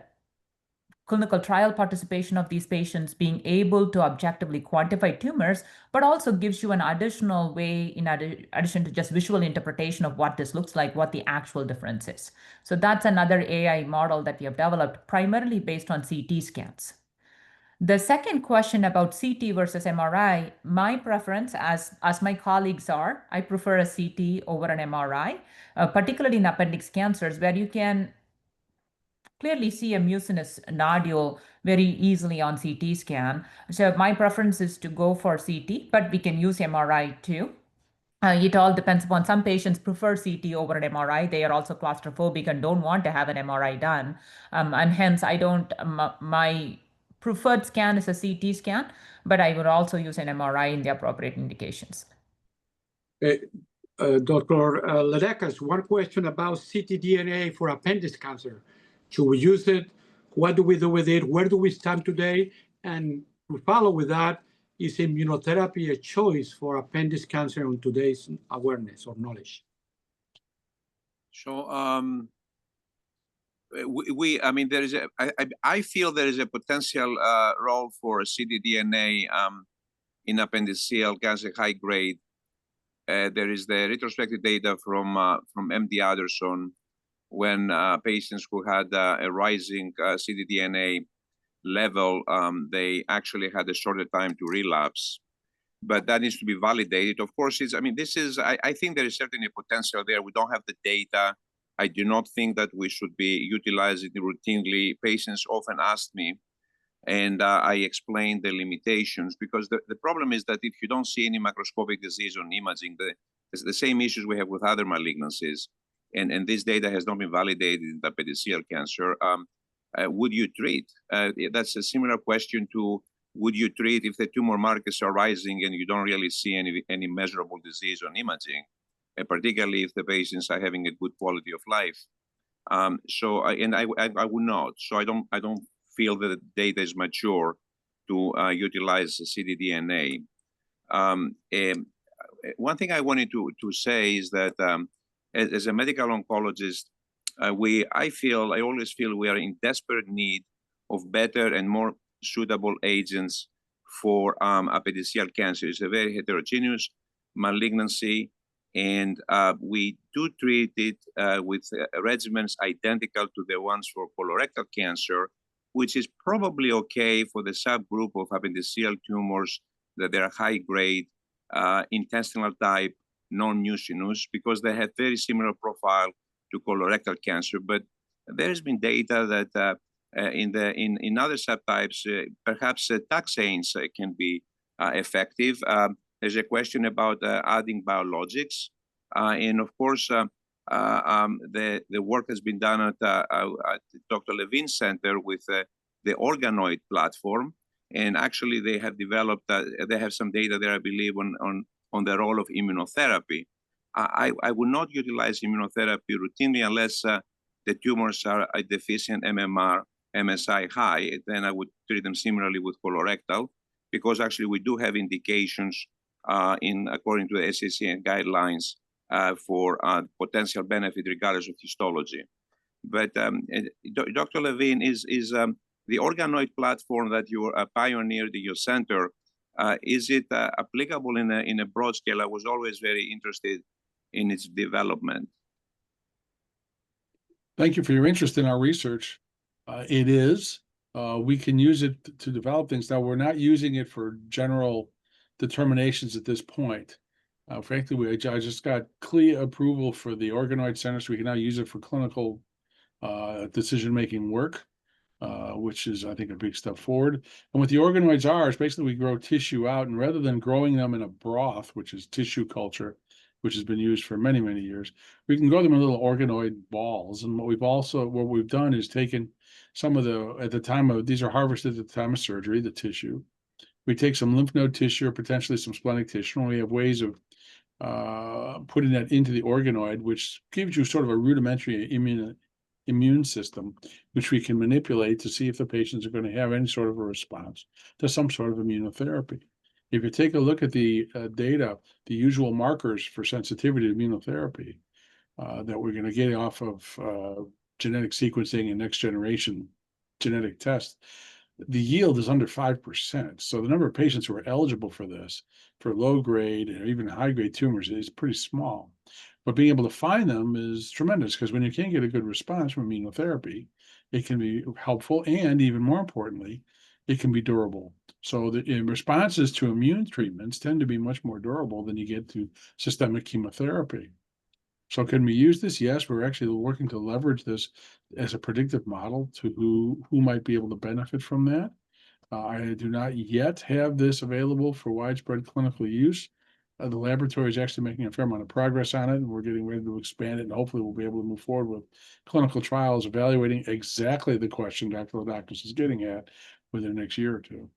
clinical trial participation of these patients being able to objectively quantify tumors, but also gives you an additional way, in addition to just visual interpretation of what this looks like, what the actual difference is. So that's another AI model that we have developed primarily based on CT scans. The second question about CT versus MRI, my preference, as my colleagues are, I prefer a CT over an MRI, particularly in appendix cancers, where you can clearly see a mucinous nodule very easily on CT scan. So my preference is to go for CT, but we can use MRI too. It all depends upon, some patients prefer CT over an MRI. They are also claustrophobic and don't want to have an MRI done. And hence my preferred scan is a CT scan, but I would also use an MRI in the appropriate indications. Dr. Ledakis, one question about ctDNA for appendix cancer. Should we use it? What do we do with it? Where do we stand today? And to follow with that, is immunotherapy a choice for appendix cancer on today's awareness or knowledge? So I feel there is a potential role for ctDNA in appendiceal cancer high grade. There is the retrospective data from MD Anderson, when patients who had a rising ctDNA level, they actually had a shorter time to relapse. But that needs to be validated. Of course, I think there is certainly a potential there. We don't have the data. I do not think that we should be utilizing it routinely. Patients often ask me, and I explain the limitations, because the problem is that if you don't see any macroscopic disease on imaging, it's the same issues we have with other malignancies. And this data has not been validated in appendiceal cancer. Would you treat? That's a similar question to, would you treat if the tumor markers are rising and you don't really see any measurable disease on imaging, particularly if the patients are having a good quality of life? I would not. So I don't feel that the data is mature to utilize ctDNA. One thing I wanted to say is that as a medical oncologist, I always feel we are in desperate need of better and more suitable agents for appendiceal cancer. It's a very heterogeneous malignancy, and we do treat it with regimens identical to the ones for colorectal cancer, which is probably okay for the subgroup of appendiceal tumors that they are high grade, intestinal type, non-mucinous, because they have very similar profile to colorectal cancer. But there has been data that in other subtypes, perhaps taxanes can be effective. There's a question about adding biologics, and of course, the work has been done at Dr. Levine Center with the organoid platform, And actually, they have developed, they have some data there, I believe, on the role of immunotherapy. I would not utilize immunotherapy routinely unless the tumors are deficient MMR, MSI high. Then I would treat them similarly with colorectal, because actually we do have indications according to the SCCN guidelines for potential benefit regardless of histology. But Dr. Levine, is the organoid platform that you pioneered in your center, is it applicable in a broad scale? I was always very interested in its development. Thank you for your interest in our research. It is. We can use it to develop things. Now, we're not using it for general determinations at this point. Frankly, I just got CLIA approval for the organoid center, so we can now use it for clinical decision-making work, which is, I think, a big step forward. And what the organoids are is basically we grow tissue out, and rather than growing them in a broth, which is tissue culture, which has been used for many, many years, we can grow them in little organoid balls. And what we've done is taken some of these are harvested at the time of surgery, the tissue. We take some lymph node tissue or potentially some splenic tissue, and we have ways of putting that into the organoid, which gives you sort of a rudimentary immune system, which we can manipulate to see if the patients are going to have any sort of a response to some sort of immunotherapy. If you take a look at the data, the usual markers for sensitivity to immunotherapy that we're going to get off of genetic sequencing and next generation genetic tests, the yield is under 5%. So the number of patients who are eligible for this, for low grade or even high grade tumors, is pretty small. But being able to find them is tremendous, because when you can't get a good response from immunotherapy, it can be helpful, and even more importantly, it can be durable. So the responses to immune treatments tend to be much more durable than you get to systemic chemotherapy. So can we use this? Yes, we're actually working to leverage this as a predictive model to who might be able to benefit from that. I do not yet have this available for widespread clinical use. The laboratory is actually making a fair amount of progress on it, and we're getting ready to expand it, and hopefully we'll be able to move forward with clinical trials evaluating exactly the question Dr. Ledakis is getting at within the next year or two.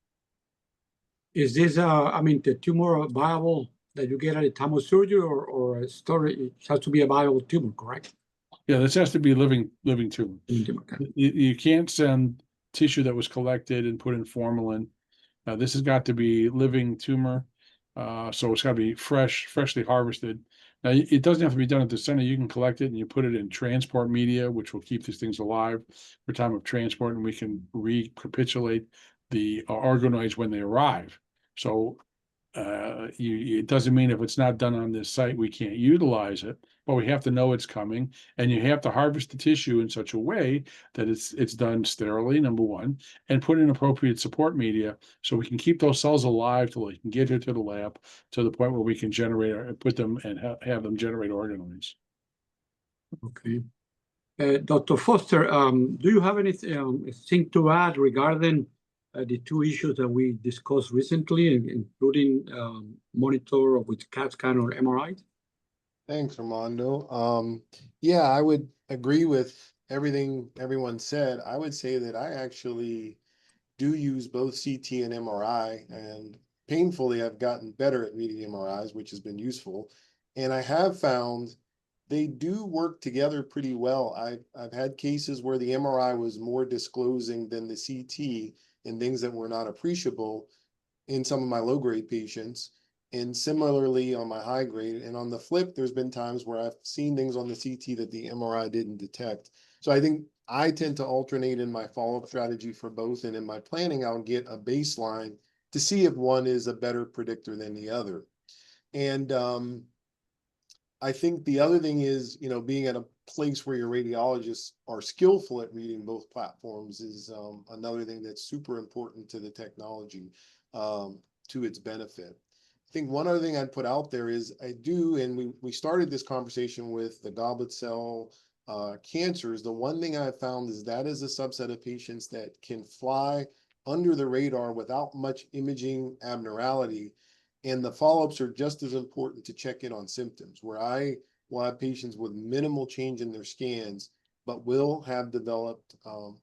Is this, the tumor viable that you get at the time of surgery, or a storage? It has to be a viable tumor, correct? Yeah, this has to be living tumor. Okay. You can't send tissue that was collected and put in formalin. This has got to be living tumor. So it's got to be freshly harvested. Now, it doesn't have to be done at the center. You can collect it and you put it in transport media, which will keep these things alive for time of transport, and we can recapitulate the organoids when they arrive. So it doesn't mean if it's not done on this site, we can't utilize it, but we have to know it's coming, and you have to harvest the tissue in such a way that it's done sterilely, number one, and put in appropriate support media so we can keep those cells alive till they can get here to the lab to the point where we can put them and have them generate organoids. Okay. Dr. Foster, do you have anything to add regarding the two issues that we discussed recently, including monitor with CAT scan or MRI? Thanks, Armando. Yeah, I would agree with everything everyone said. I would say that I actually do use both CT and MRI, and painfully I've gotten better at reading MRIs, which has been useful. And I have found they do work together pretty well. I've had cases where the MRI was more disclosing than the CT in things that were not appreciable in some of my low-grade patients, and similarly on my high-grade. And on the flip, there's been times where I've seen things on the CT that the MRI didn't detect. So I think I tend to alternate in my follow-up strategy for both, and in my planning, I'll get a baseline to see if one is a better predictor than the other. And I think the other thing is, being at a place where your radiologists are skillful at reading both platforms is another thing that's super important to the technology, to its benefit. I think one other thing I'd put out there is and we started this conversation with the goblet cell cancers. The one thing I've found is that is a subset of patients that can fly under the radar without much imaging abnormality. And the follow-ups are just as important to check in on symptoms, where I will have patients with minimal change in their scans, but will have developed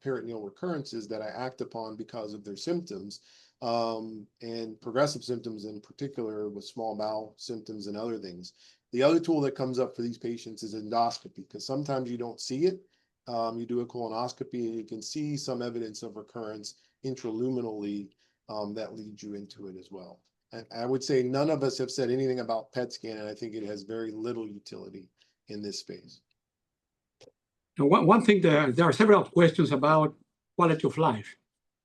peritoneal recurrences that I act upon because of their symptoms. and progressive symptoms in particular with small bowel symptoms and other things. The other tool that comes up for these patients is endoscopy, because sometimes you don't see it. You do a colonoscopy and you can see some evidence of recurrence intraluminally that leads you into it as well. And I would say none of us have said anything about PET scan, and I think it has very little utility in this space. Now, one thing, there are several questions about quality of life.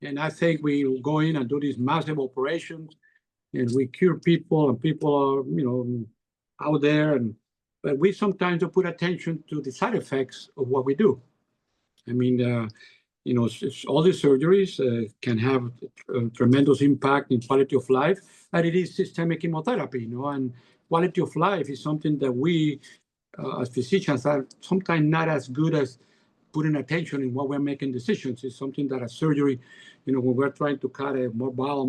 And I think we go in and do these massive operations and we cure people, and people are, out there, but we sometimes don't put attention to the side effects of what we do. I mean, all these surgeries can have a tremendous impact in quality of life, but it is systemic chemotherapy, and quality of life is something that we, as physicians, are sometimes not as good as putting attention in what we're making decisions. It's something that a surgery, when we're trying to cut a more bowel,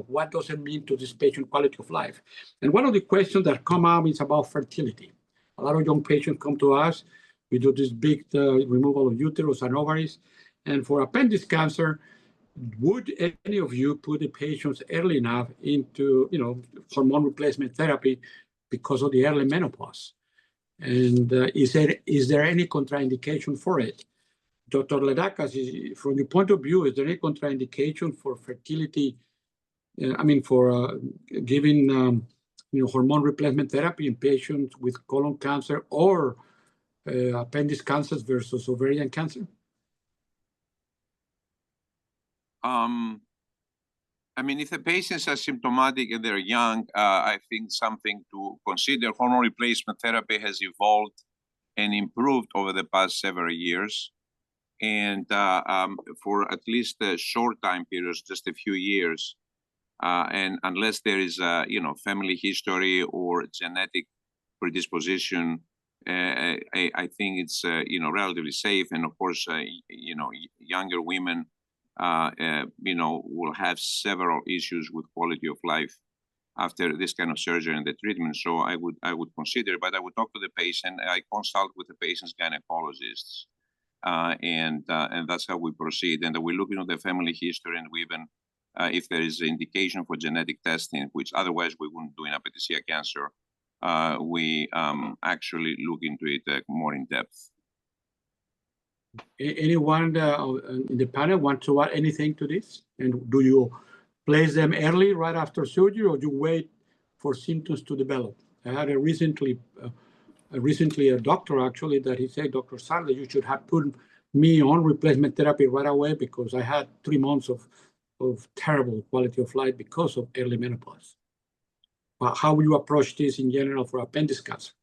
what does it mean to this patient quality of life? And one of the questions that come up is about fertility. A lot of young patients come to us. We do this big removal of uterus and ovaries. And for appendix cancer, would any of you put the patients early enough into, hormone replacement therapy because of the early menopause? And is there any contraindication for it? Dr. Ledakis, from your point of view, is there any contraindication for fertility? For giving hormone replacement therapy in patients with colon cancer or appendix cancers versus ovarian cancer? If the patients are symptomatic and they're young, I think something to consider. Hormone replacement therapy has evolved and improved over the past several years. And for at least short time periods, just a few years, and unless there is family history or genetic predisposition, I think it's relatively safe. And of course, younger women will have several issues with quality of life after this kind of surgery and the treatment. So I would consider, but I would talk to the patient. I consult with the patient's gynecologists, and that's how we proceed. And we look into the family history, and we even, if there is an indication for genetic testing, which otherwise we wouldn't do in appendiceal cancer, we actually look into it more in depth. Anyone in the panel want to add anything to this? And do you place them early, right after surgery, or do you wait for symptoms to develop? I had recently a doctor actually that he said, Dr. Sardi, you should have put me on replacement therapy right away because I had 3 months of terrible quality of life because of early menopause. How will you approach this in general for appendix cancer?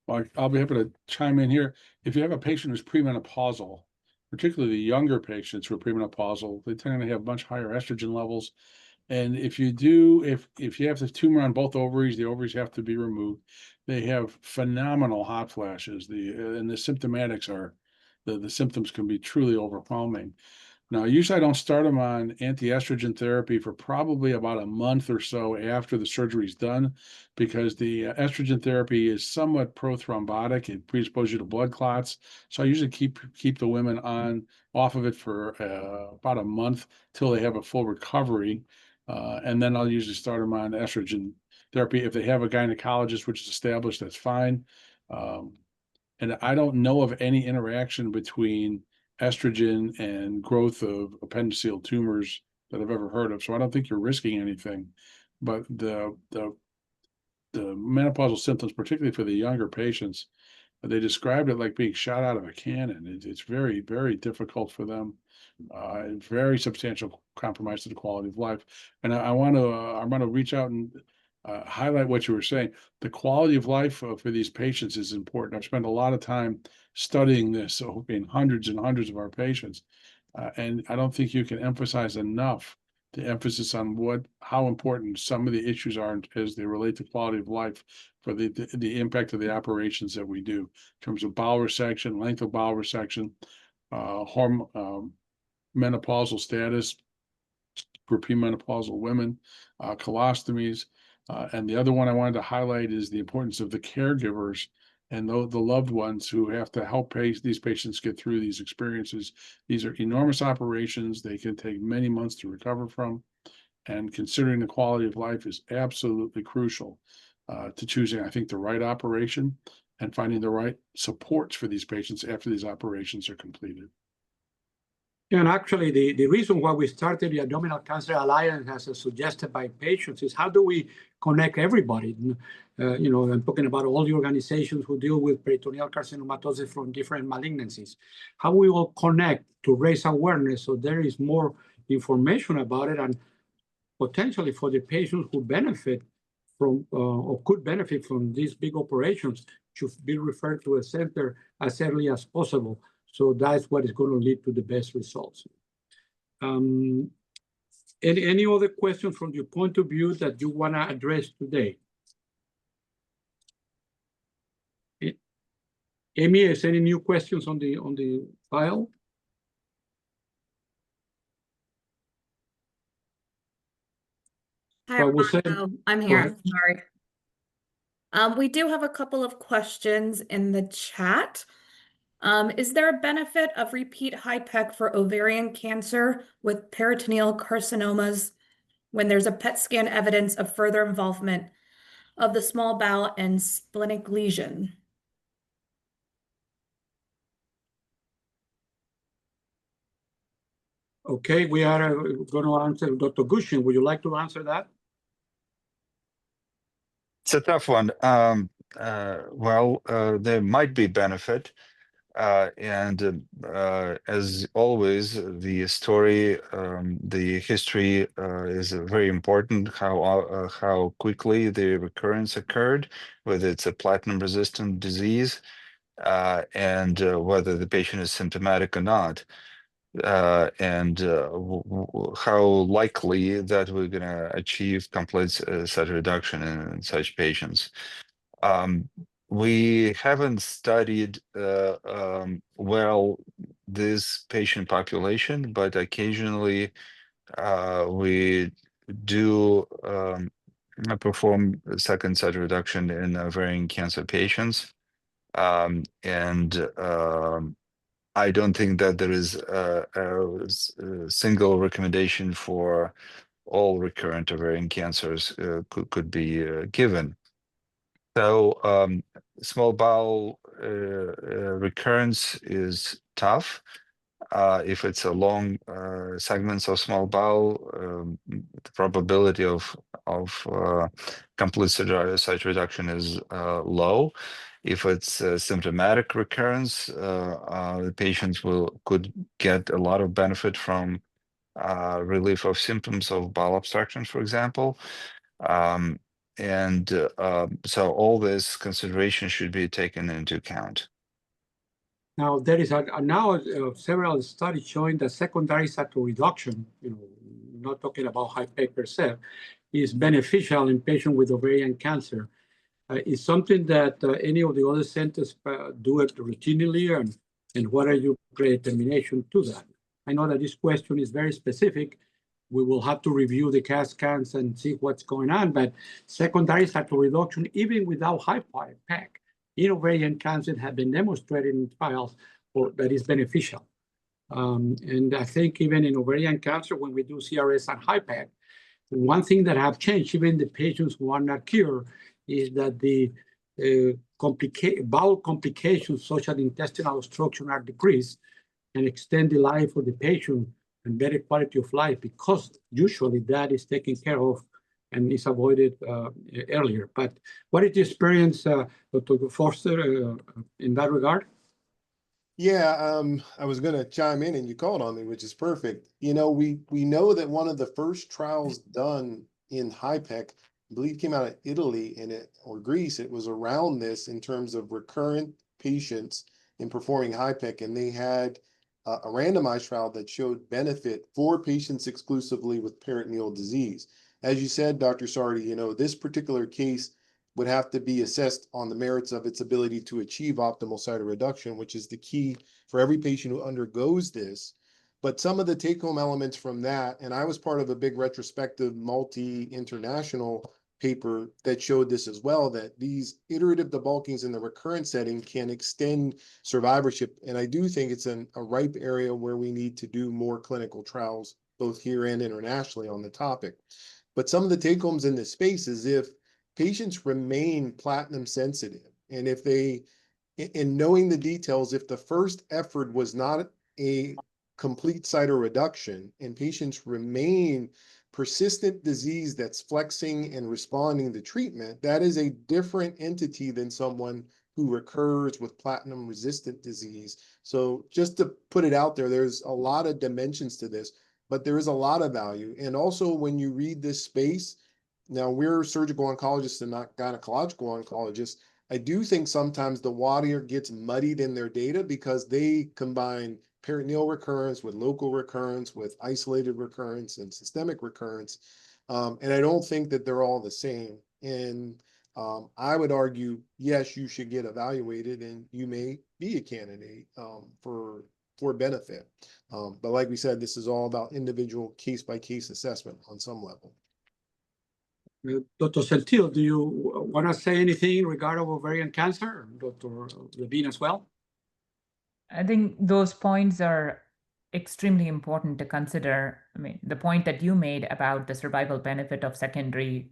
Well, I'll be happy to chime in here. If you have a patient who's premenopausal, particularly the younger patients who are premenopausal, they tend to have much higher estrogen levels. And if you have the tumor on both ovaries, the ovaries have to be removed. They have phenomenal hot flashes. And the symptomatics are, the symptoms can be truly overwhelming. Now, usually I don't start them on anti-estrogen therapy for probably about a month or so after the surgery is done, because the estrogen therapy is somewhat prothrombotic. It predisposes you to blood clots. So I usually keep the women off of it for about a month till they have a full recovery. And then I'll usually start them on estrogen therapy. If they have a gynecologist, which is established, that's fine. And I don't know of any interaction between estrogen and growth of appendiceal tumors that I've ever heard of. So I don't think you're risking anything. But the menopausal symptoms, particularly for the younger patients, they described it like being shot out of a cannon. It's very, very difficult for them. Very substantial compromise to the quality of life. And I want to reach out and highlight what you were saying. The quality of life for these patients is important. I've spent a lot of time studying this in hundreds and hundreds of our patients. And I don't think you can emphasize enough the emphasis on how important some of the issues are as they relate to quality of life for the impact of the operations that we do in terms of bowel resection, length of bowel resection, menopausal status for premenopausal women, colostomies. And the other one I wanted to highlight is the importance of the caregivers and the loved ones who have to help these patients get through these experiences. These are enormous operations. They can take many months to recover from, and considering the quality of life is absolutely crucial to choosing, I think, the right operation and finding the right supports for these patients after these operations are completed. And actually, the reason why we started the Abdominal Cancer Alliance, as suggested by patients, is how do we connect everybody? I'm talking about all the organizations who deal with peritoneal carcinomatosis from different malignancies. How we all connect to raise awareness so there is more information about it, and potentially for the patients who benefit from or could benefit from these big operations should be referred to a center as early as possible. So that's what is going to lead to the best results. Any other questions from your point of view that you want to address today? Amy, is any new questions on the file? Hi, Armando. I'm here. Sorry. We do have a couple of questions in the chat. Is there a benefit of repeat HIPEC for ovarian cancer with peritoneal carcinomas when there's a PET scan evidence of further involvement of the small bowel and splenic lesion? Okay, we are going to answer Dr. Gushchin. Would you like to answer that? It's a tough one. There might be benefit. As always, the story, the history is very important. How quickly the recurrence occurred, whether it's a platinum-resistant disease, and whether the patient is symptomatic or not, and how likely that we're going to achieve complete set reduction in such patients. We haven't studied well this patient population, but occasionally we do perform second set reduction in ovarian cancer patients. I don't think that there is a single recommendation for all recurrent ovarian cancers could be given. So small bowel recurrence is tough. If it's a long segments of small bowel, the probability of complete site reduction is low. If it's a symptomatic recurrence, the patients could get a lot of benefit from relief of symptoms of bowel obstruction, for example. So all this consideration should be taken into account. Now, there is several studies showing that secondary cytoreduction, not talking about HIPEC per se, is beneficial in patients with ovarian cancer. Is something that any of the other centers do it routinely, and what are your predetermination to that? I know that this question is very specific. We will have to review the CAT scans and see what's going on, but secondary cytoreduction, even without HIPEC, in ovarian cancer have been demonstrated in trials that is beneficial. And I think even in ovarian cancer, when we do CRS and HIPEC, one thing that have changed, even the patients who are not cured, is that the bowel complications such as intestinal obstruction are decreased and extend the life of the patient and better quality of life, because usually that is taken care of and is avoided earlier. But what is the experience, Dr. Forster, in that regard? Yeah, I was going to chime in and you called on me, which is perfect. We know that one of the first trials done in HIPEC, I believe, came out of Italy or Greece. It was around this in terms of recurrent patients in performing HIPEC, and they had a randomized trial that showed benefit for patients exclusively with peritoneal disease. As you said, Dr. Sardi, this particular case would have to be assessed on the merits of its ability to achieve optimal cytoreduction, which is the key for every patient who undergoes this. But some of the take-home elements from that, and I was part of a big retrospective multi-international paper that showed this as well, that these iterative debulkings in the recurrent setting can extend survivorship. And I do think it's a ripe area where we need to do more clinical trials, both here and internationally, on the topic. But some of the take homes in this space is if patients remain platinum sensitive, and if they, in knowing the details, if the first effort was not a complete cytoreduction and patients remain persistent disease that's flexing and responding to treatment, that is a different entity than someone who recurs with platinum resistant disease. So just to put it out there, there's a lot of dimensions to this, but there is a lot of value. And also when you read this space, now we're surgical oncologists and not gynecological oncologists, I do think sometimes the water gets muddied in their data because they combine peritoneal recurrence with local recurrence, with isolated recurrence and systemic recurrence. And I don't think that they're all the same. And I would argue, yes, you should get evaluated and you may be a candidate for benefit. But like we said, this is all about individual case-by-case assessment on some level. Dr. Senthil, do you want to say anything regarding ovarian cancer? Dr. Levine as well? I think those points are extremely important to consider. I mean, the point that you made about the survival benefit of secondary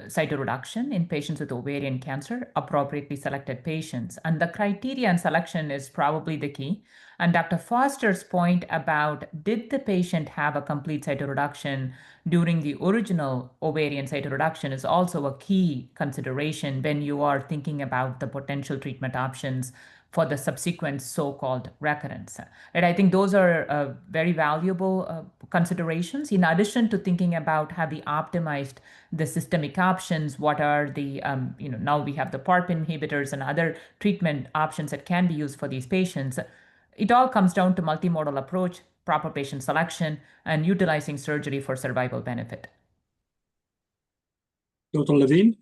cytoreduction in patients with ovarian cancer, appropriately selected patients. And the criteria and selection is probably the key. And Dr. Foster's point about did the patient have a complete cytoreduction during the original ovarian cytoreduction is also a key consideration when you are thinking about the potential treatment options for the subsequent so-called recurrence. And I think those are very valuable considerations. In addition to thinking about have we optimized the systemic options, what are the, now we have the PARP inhibitors and other treatment options that can be used for these patients. It all comes down to multimodal approach, proper patient selection, and utilizing surgery for survival benefit. Dr. Levine?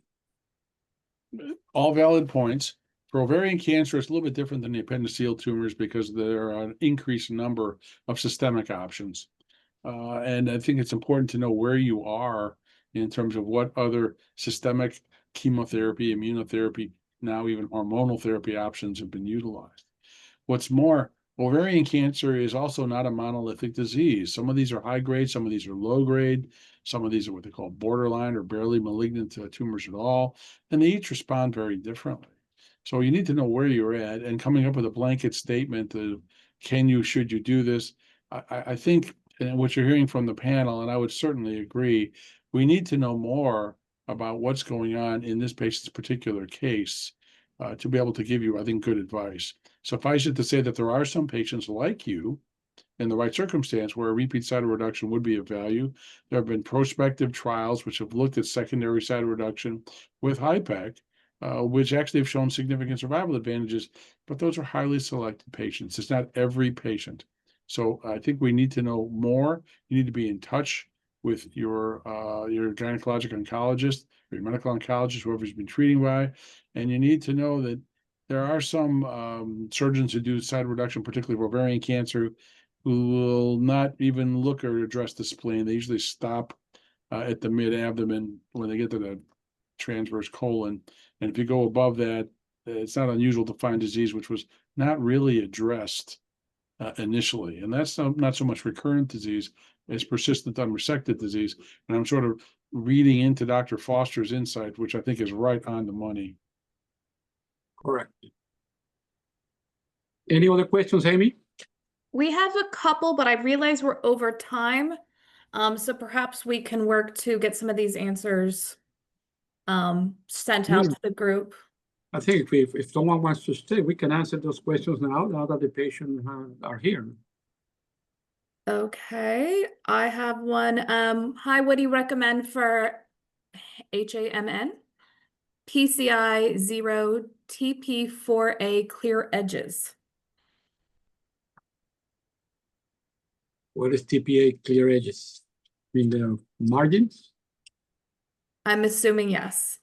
All valid points. For ovarian cancer, it's a little bit different than the appendiceal tumors because there are an increased number of systemic options. And I think it's important to know where you are in terms of what other systemic chemotherapy, immunotherapy, now even hormonal therapy options have been utilized. What's more, ovarian cancer is also not a monolithic disease. Some of these are high grade, some of these are low grade, some of these are what they call borderline or barely malignant tumors at all, and they each respond very differently. So you need to know where you're at, and coming up with a blanket statement of can you, should you do this? I think, and what you're hearing from the panel, and I would certainly agree, we need to know more about what's going on in this patient's particular case to be able to give you, I think, good advice. Suffice it to say that there are some patients like you in the right circumstance where a repeat cytoreduction would be of value. There have been prospective trials which have looked at secondary cytoreduction with HIPEC, which actually have shown significant survival advantages, but those are highly selected patients. It's not every patient. So I think we need to know more. You need to be in touch with your gynecologic oncologist, or your medical oncologist, whoever's been treating by, and you need to know that there are some surgeons who do cytoreduction, particularly for ovarian cancer, who will not even look or address the spleen. They usually stop at the mid-abdomen when they get to the transverse colon. And if you go above that, it's not unusual to find disease which was not really addressed initially. And that's not so much recurrent disease as persistent unresected disease. And I'm sort of reading into Dr. Foster's insight, which I think is right on the money. Correct. Any other questions, Amy? We have a couple, but I realize we're over time. So perhaps we can work to get some of these answers sent out to the group. I think if someone wants to stay, we can answer those questions now that the patients are here. Okay, I have one. Hi, what do you recommend for HAMN? PCI 0 TP4A clear edges. What is TPA clear edges? I mean the margins? I'm assuming yes.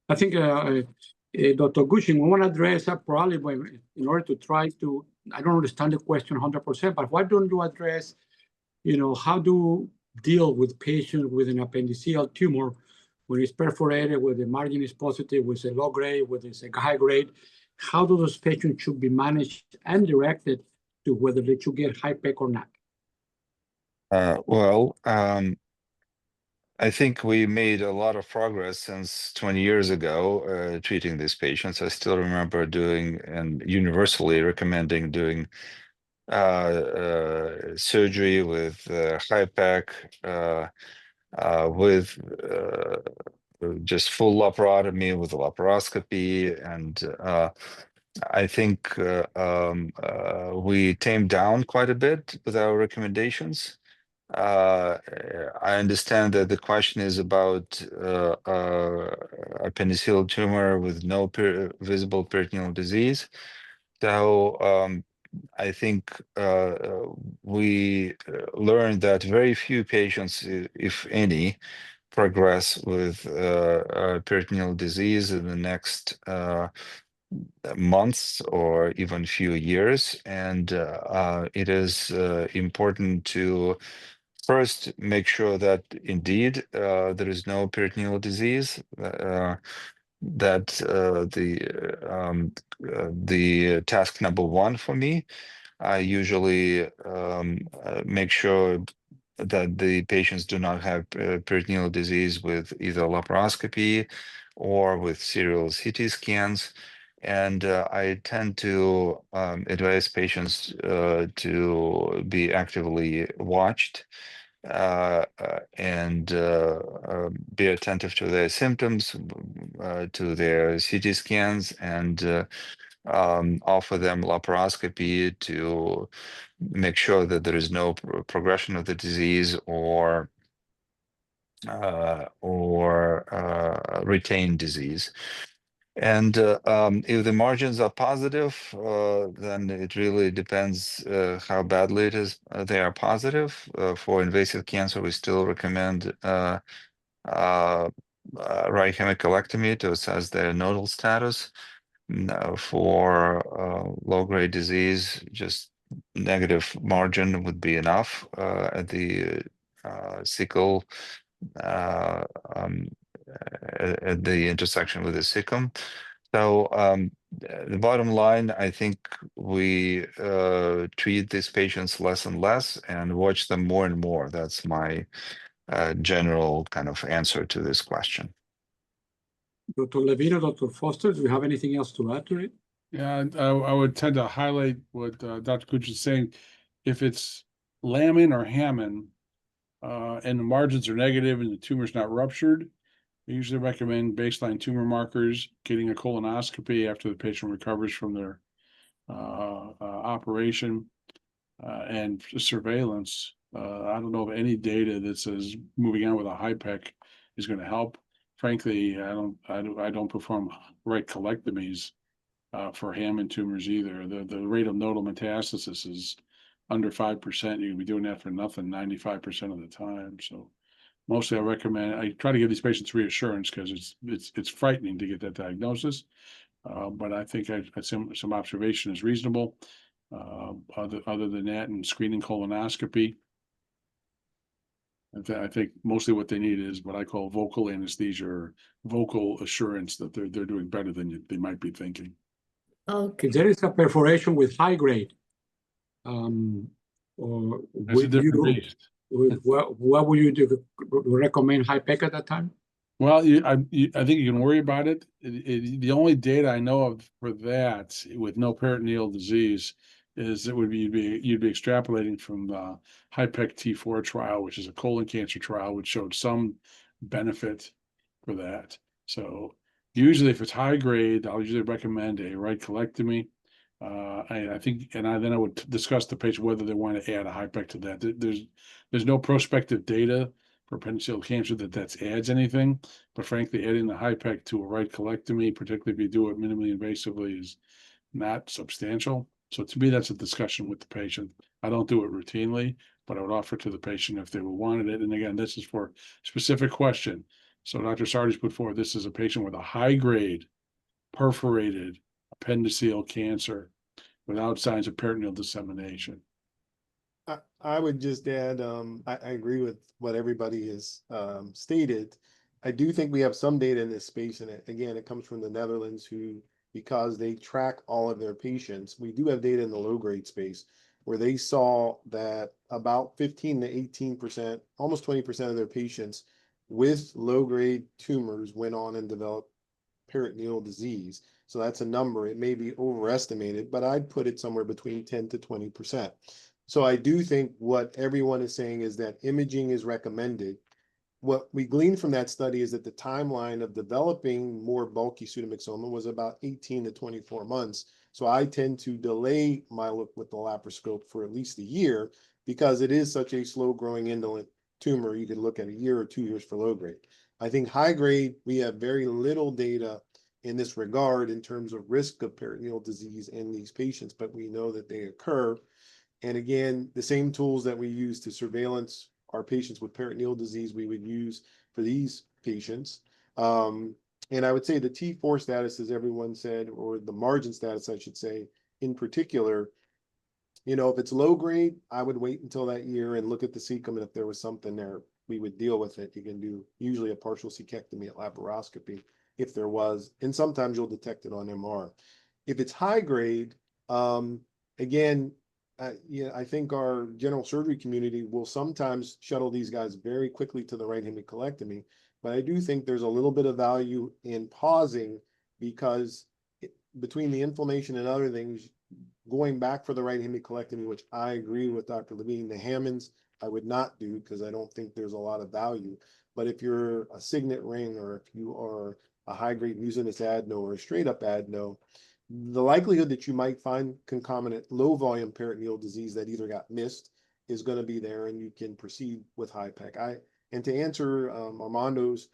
I think Dr. Gushchin, we want to address that probably in order to try to, I don't understand the question 100%, but why don't you address, how to deal with patients with an appendiceal tumor when it's perforated, where the margin is positive, with a low grade, whether it's a high grade, how do those patients should be managed and directed to whether they should get HIPEC or not? I think we made a lot of progress since 20 years ago treating these patients. I still remember doing and universally recommending doing surgery with HIPEC, with just full laparotomy with a laparoscopy. And I think we tamed down quite a bit with our recommendations. I understand that the question is about appendiceal tumor with no visible peritoneal disease. So I think we learned that very few patients, if any, progress with peritoneal disease in the next months or even few years. And it is important to first make sure that indeed there is no peritoneal disease, that the task number one for me. I usually make sure that the patients do not have peritoneal disease with either laparoscopy or with serial CT scans. And I tend to advise patients to be actively watched and be attentive to their symptoms, to their CT scans, and offer them laparoscopy to make sure that there is no progression of the disease or retained disease. And if the margins are positive, then it really depends how badly it is. They are positive. For invasive cancer, we still recommend right hemicolectomy to assess their nodal status. For low-grade disease, just negative margin would be enough at the cecal, at the intersection with the cecum. So the bottom line, I think we treat these patients less and less and watch them more and more. That's my general kind of answer to this question. Dr. Levine or Dr. Foster, do you have anything else to add to it? Yeah, I would tend to highlight what Dr. Gushchin is saying. If it's Lamin or Hammond, and the margins are negative and the tumor's not ruptured, I usually recommend baseline tumor markers, getting a colonoscopy after the patient recovers from their operation, and surveillance. I don't know of any data that says moving on with a HIPEC is going to help. Frankly, I don't perform right colectomies for Hammond tumors either. The rate of nodal metastasis is under 5%. You can be doing that for nothing 95% of the time. So mostly I try to give these patients reassurance because it's frightening to get that diagnosis. But I think some observation is reasonable. Other than that, and screening colonoscopy, I think mostly what they need is what I call vocal anesthesia or vocal assurance that they're doing better than they might be thinking. Okay. If there is a perforation with high grade, or That's a different beast. what would you do? Recommend HIPEC at that time? Well, I think you can worry about it. The only data I know of for that with no peritoneal disease is it would be you'd be extrapolating from the HIPEC T4 trial, which is a colon cancer trial, which showed some benefit for that. So usually, if it's high grade, I'll usually recommend a right colectomy. I think, and then I would discuss the patient whether they want to add a HIPEC to that. There's no prospective data for appendiceal cancer that adds anything, but frankly, adding the HIPEC to a right colectomy, particularly if you do it minimally invasively, is not substantial. So to me, that's a discussion with the patient. I don't do it routinely, but I would offer to the patient if they wanted it. And again, this is for specific question. So Dr. Sardi's put forward, this is a patient with a high grade perforated appendiceal cancer without signs of peritoneal dissemination. I would just add, I agree with what everybody has stated. I do think we have some data in this space, and again, it comes from the Netherlands, because they track all of their patients. We do have data in the low grade space where they saw that about 15 to 18%, almost 20% of their patients with low grade tumors went on and developed peritoneal disease. So that's a number. It may be overestimated, but I'd put it somewhere between 10 to 20%. So I do think what everyone is saying is that imaging is recommended. What we gleaned from that study is that the timeline of developing more bulky pseudomyxoma was about 18 to 24 months. So I tend to delay my look with the laparoscope for at least a year because it is such a slow growing indolent tumor. You could look at a year or 2 years for low grade. I think high grade, we have very little data in this regard in terms of risk of peritoneal disease in these patients, but we know that they occur. And again, the same tools that we use to surveillance our patients with peritoneal disease, we would use for these patients. And I would say the T4 status, as everyone said, or the margin status, I should say, in particular, you know, if it's low grade, I would wait until that year and look at the cecum, and if there was something there, we would deal with it. You can do usually a partial cecectomy at laparoscopy if there was, and sometimes you'll detect it on MR. If it's high grade, again, yeah, I think our general surgery community will sometimes shuttle these guys very quickly to the right hemicolectomy, but I do think there's a little bit of value in pausing because between the inflammation and other things, going back for the right hemicolectomy, which I agree with Dr. Levine, the Hammonds I would not do because I don't think there's a lot of value. But if you're a signet ring or if you are a high-grade mucinous adeno or a straight-up adeno, the likelihood that you might find concomitant low-volume peritoneal disease that either got missed is going to be there, and you can proceed with HIPEC. And to answer Armando's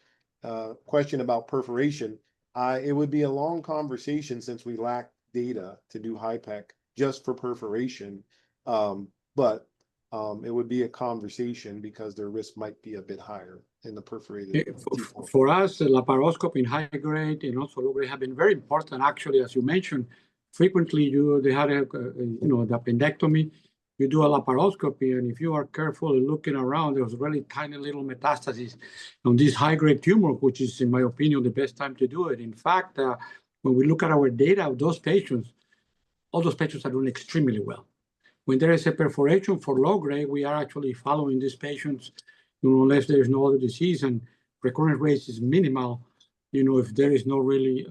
question about perforation, it would be a long conversation since we lack data to do HIPEC just for perforation, but it would be a conversation because their risk might be a bit higher in the perforated. For us, the laparoscopy in high grade and also low grade have been very important. Actually, as you mentioned, frequently they had the appendectomy. You do a laparoscopy, and if you are careful and looking around, there's really tiny little metastases on this high grade tumor, which is, in my opinion, the best time to do it. In fact, when we look at our data of those patients, all those patients are doing extremely well. When there is a perforation for low grade, we are actually following these patients, unless there is no other disease, and recurrence rate is minimal, if there is no really,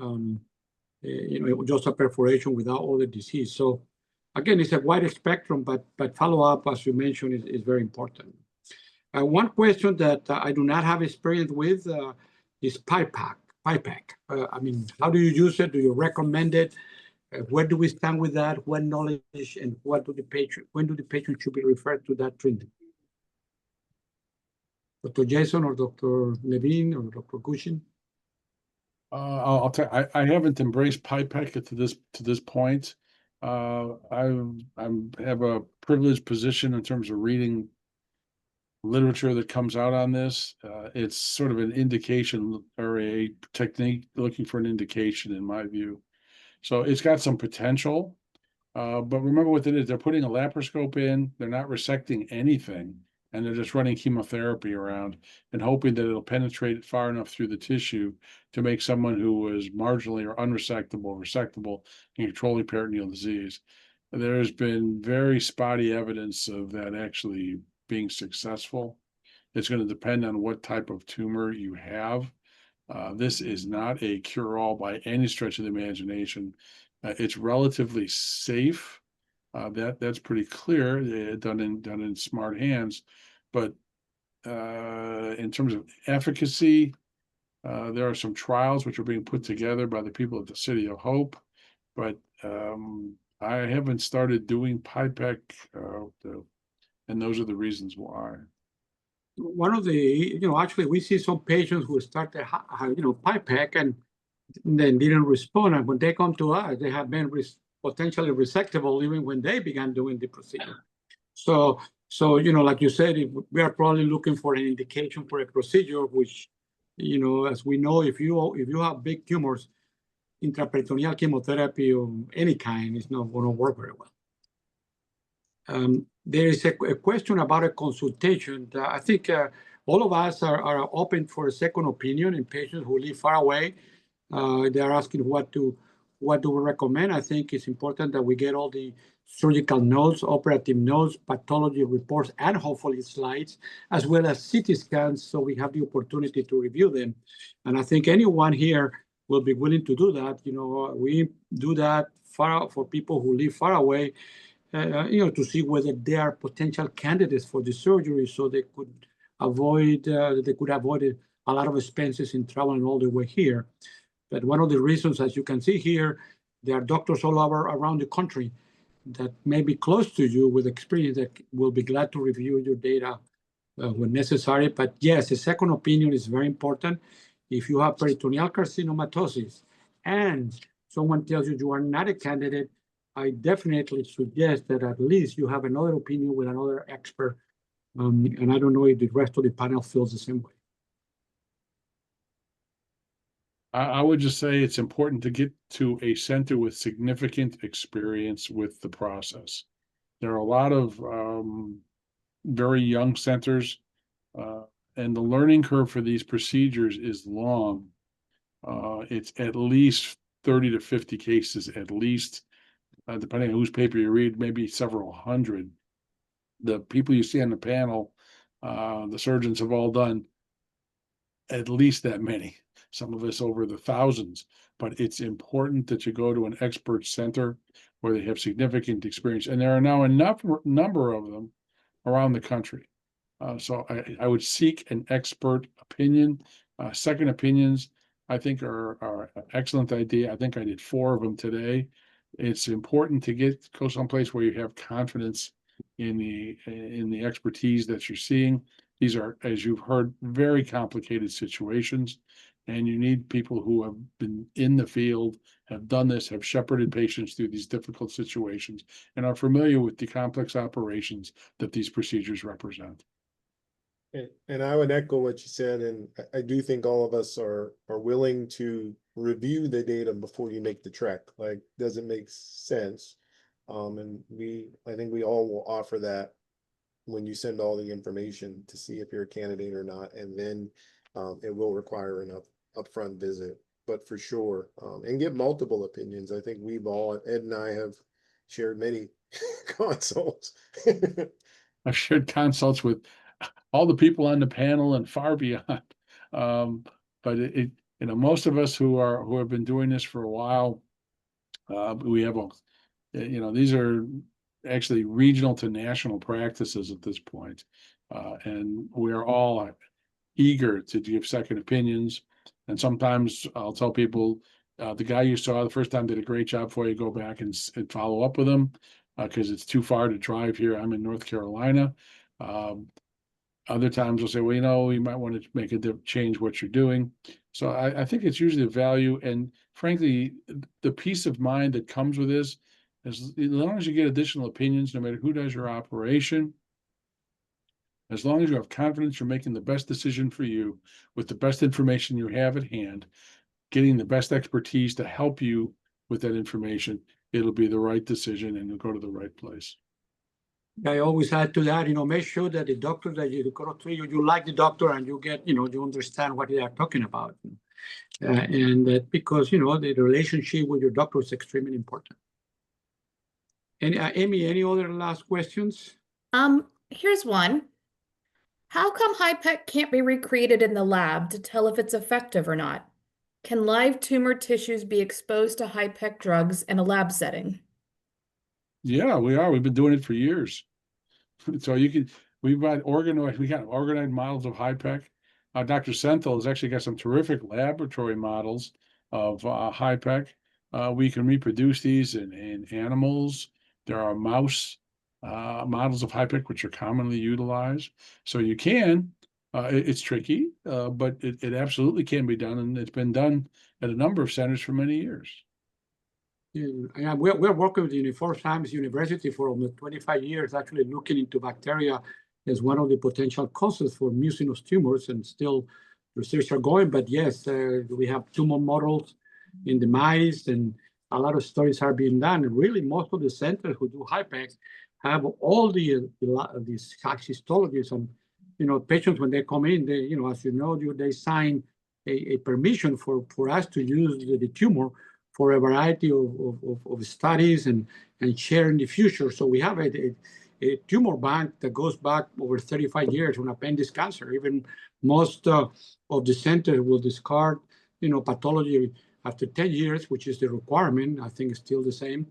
just a perforation without other disease. So again, it's a wide spectrum, but follow-up, as you mentioned, is very important. One question that I do not have experience with is HIPEC. I mean, how do you use it? Do you recommend it? Where do we stand with that? What knowledge and when do the patient should be referred to that treatment? Dr. Jason or Dr. Levine or Dr. Gushchin? I'll tell you, I haven't embraced HIPEC to this point. I have a privileged position in terms of reading literature that comes out on this. It's sort of an indication or a technique looking for an indication, in my view. So it's got some potential, but remember what it is. They're putting a laparoscope in, they're not resecting anything, and they're just running chemotherapy around and hoping that it'll penetrate far enough through the tissue to make someone who is marginally or unresectable resectable and controlling peritoneal disease. There's been very spotty evidence of that actually being successful. It's going to depend on what type of tumor you have. This is not a cure-all by any stretch of the imagination. It's relatively safe. That's pretty clear. Done in smart hands, but in terms of efficacy, there are some trials which are being put together by the people at the City of Hope, but I haven't started doing HIPEC, and those are the reasons why. One of the, actually we see some patients who started, HIPEC and then didn't respond. And when they come to us, they have been potentially resectable even when they began doing the procedure. So like you said, we are probably looking for an indication for a procedure, which, as we know, if you have big tumors, intraperitoneal chemotherapy of any kind is not going to work very well. There is a question about a consultation. I think all of us are open for a second opinion in patients who live far away. They are asking what do we recommend. I think it's important that we get all the surgical notes, operative notes, pathology reports, and hopefully slides, as well as CT scans, so we have the opportunity to review them. And I think anyone here will be willing to do that. We do that for people who live far away, to see whether they are potential candidates for the surgery, so they could avoid a lot of expenses in traveling all the way here. But one of the reasons, as you can see here, there are doctors all over around the country that may be close to you with experience that will be glad to review your data when necessary. But yes, a second opinion is very important. If you have peritoneal carcinomatosis and someone tells you you are not a candidate, I definitely suggest that at least you have another opinion with another expert. And I don't know if the rest of the panel feels the same way. I would just say it's important to get to a center with significant experience with the process. There are a lot of very young centers, and the learning curve for these procedures is long. It's at least 30 to 50 cases, at least, depending on whose paper you read, maybe several hundred. The people you see on the panel, the surgeons have all done at least that many. Some of us over the thousands, but it's important that you go to an expert center where they have significant experience. And there are now a number of them around the country. So I would seek an expert opinion. Second opinions, I think, are an excellent idea. I think I did 4 of them today. It's important to go someplace where you have confidence in the expertise that you're seeing. These are, as you've heard, very complicated situations. And you need people who have been in the field, have done this, have shepherded patients through these difficult situations, and are familiar with the complex operations that these procedures represent. And I would echo what you said, and I do think all of us are willing to review the data before you make the trek. Like, does it make sense? And I think we all will offer that when you send all the information to see if you're a candidate or not, and then it will require an upfront visit, but for sure, and get multiple opinions. I think Ed and I have shared many consults. I've shared consults with all the people on the panel and far beyond. But most of us who have been doing this for a while, we have these are actually regional to national practices at this point, and we are all eager to give second opinions. And sometimes I'll tell people, the guy you saw the first time did a great job for you. Go back and follow up with him, because it's too far to drive here. I'm in North Carolina. Other times we'll say, well, you might want to make change what you're doing. So I think it's usually the value, and frankly, the peace of mind that comes with this, as long as you get additional opinions, no matter who does your operation, as long as you have confidence you're making the best decision for you with the best information you have at hand, getting the best expertise to help you with that information, it'll be the right decision and you'll go to the right place. I always add to that, make sure that the doctor that you go to, you like the doctor, and you get, you understand what they are talking about. And that because, the relationship with your doctor is extremely important. And Amy, any other last questions? Here's one. How come HIPEC can't be recreated in the lab to tell if it's effective or not? Can live tumor tissues be exposed to HIPEC drugs in a lab setting? Yeah, we are. We've been doing it for years. So we've got organized models of HIPEC. Dr. Senthil has actually got some terrific laboratory models of HIPEC. We can reproduce these in animals. There are mouse models of HIPEC which are commonly utilized. So you can. It's tricky, but it absolutely can be done, and it's been done at a number of centers for many years. Yeah, we're working with the Uniform Science University for almost 25 years, actually looking into bacteria as one of the potential causes for mucinous tumors, and still research are going. But yes, we have tumor models in the mice, and a lot of studies are being done. And really, most of the centers who do HIPEC have all these histologies, and patients when they come in, they, as you know, they sign a permission for us to use the tumor for a variety of studies and share in the future. So we have a tumor bank that goes back over 35 years on appendix cancer. Even most of the centers will discard, pathology after 10 years, which is the requirement. I think it's still the same.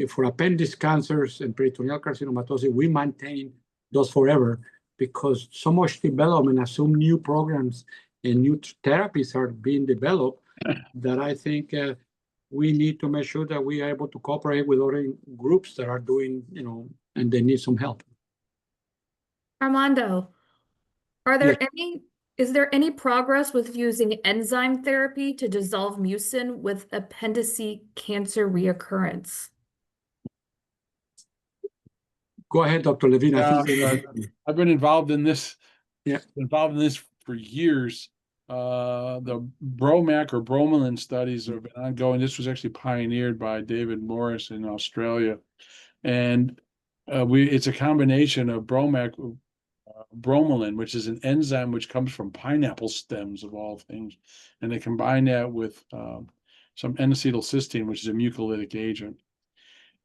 For appendix cancers and peritoneal carcinomatosis, we maintain those forever because so much development, as some new programs and new therapies are being developed, that I think we need to make sure that we are able to cooperate with other groups that are doing, and they need some help. Armando, is there any progress with using enzyme therapy to dissolve mucin with appendice cancer reoccurrence? Go ahead, Dr. Levine. I've been involved in this. Yeah, involved in this for years. The Bromac or bromelain studies have been ongoing. This was actually pioneered by David Morris in Australia, and it's a combination of Bromac, bromelain, which is an enzyme which comes from pineapple stems of all things, and they combine that with some N-acetylcysteine, which is a mucolytic agent.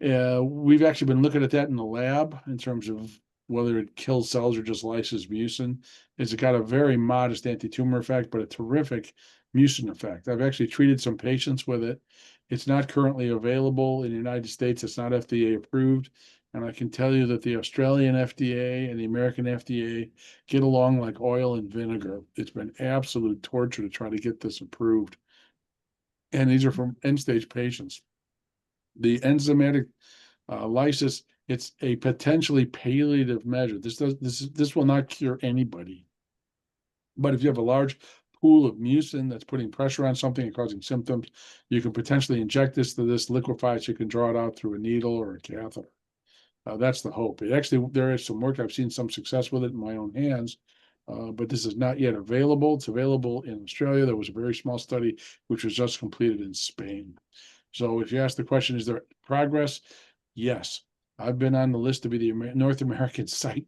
We've actually been looking at that in the lab in terms of whether it kills cells or just lyses mucin. It's got a very modest anti-tumor effect, but a terrific mucin effect. I've actually treated some patients with it. It's not currently available in the United States. It's not FDA approved. And I can tell you that the Australian FDA and the American FDA get along like oil and vinegar. It's been absolute torture to try to get this approved. And these are from end-stage patients. The enzymatic lysis, it's a potentially palliative measure. This will not cure anybody. But if you have a large pool of mucin that's putting pressure on something and causing symptoms, you can potentially inject this to this, liquefy it, so you can draw it out through a needle or a catheter. That's the hope. There is some work. I've seen some success with it in my own hands, but this is not yet available. It's available in Australia. There was a very small study which was just completed in Spain. So if you ask the question, is there progress? Yes. I've been on the list to be the North American site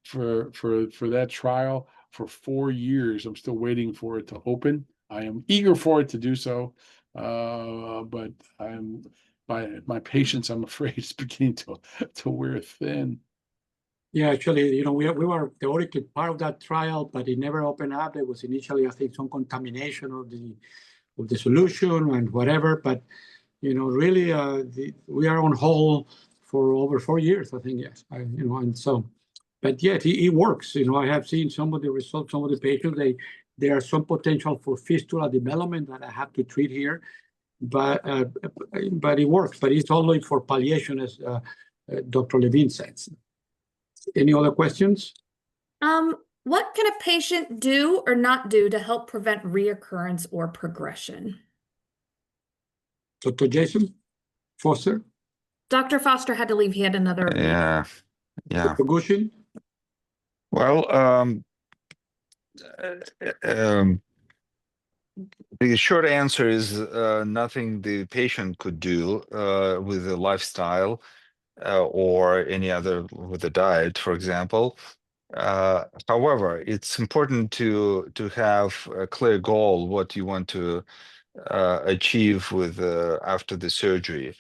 for that trial for 4 years. I'm still waiting for it to open. I am eager for it to do so, but my patience, I'm afraid, is beginning to wear thin. Yeah, actually, we were theoretically part of that trial, but it never opened up. There was initially, I think, some contamination of the solution and whatever. But really, we are on hold for over 4 years, I think. Yes, and so, but yet it works. I have seen some of the results. Some of the patients, there are some potential for fistula development that I have to treat here, but it works. But it's only for palliation, as Dr. Levine says. Any other questions? What can a patient do or not do to help prevent reoccurrence or progression? Dr. Jason Foster? Dr. Foster had to leave. He had another meeting. Yeah. Dr. Gushchin? Well, the short answer is nothing the patient could do with the lifestyle or any other with the diet, for example. However, it's important to have a clear goal, what you want to achieve with after the surgery.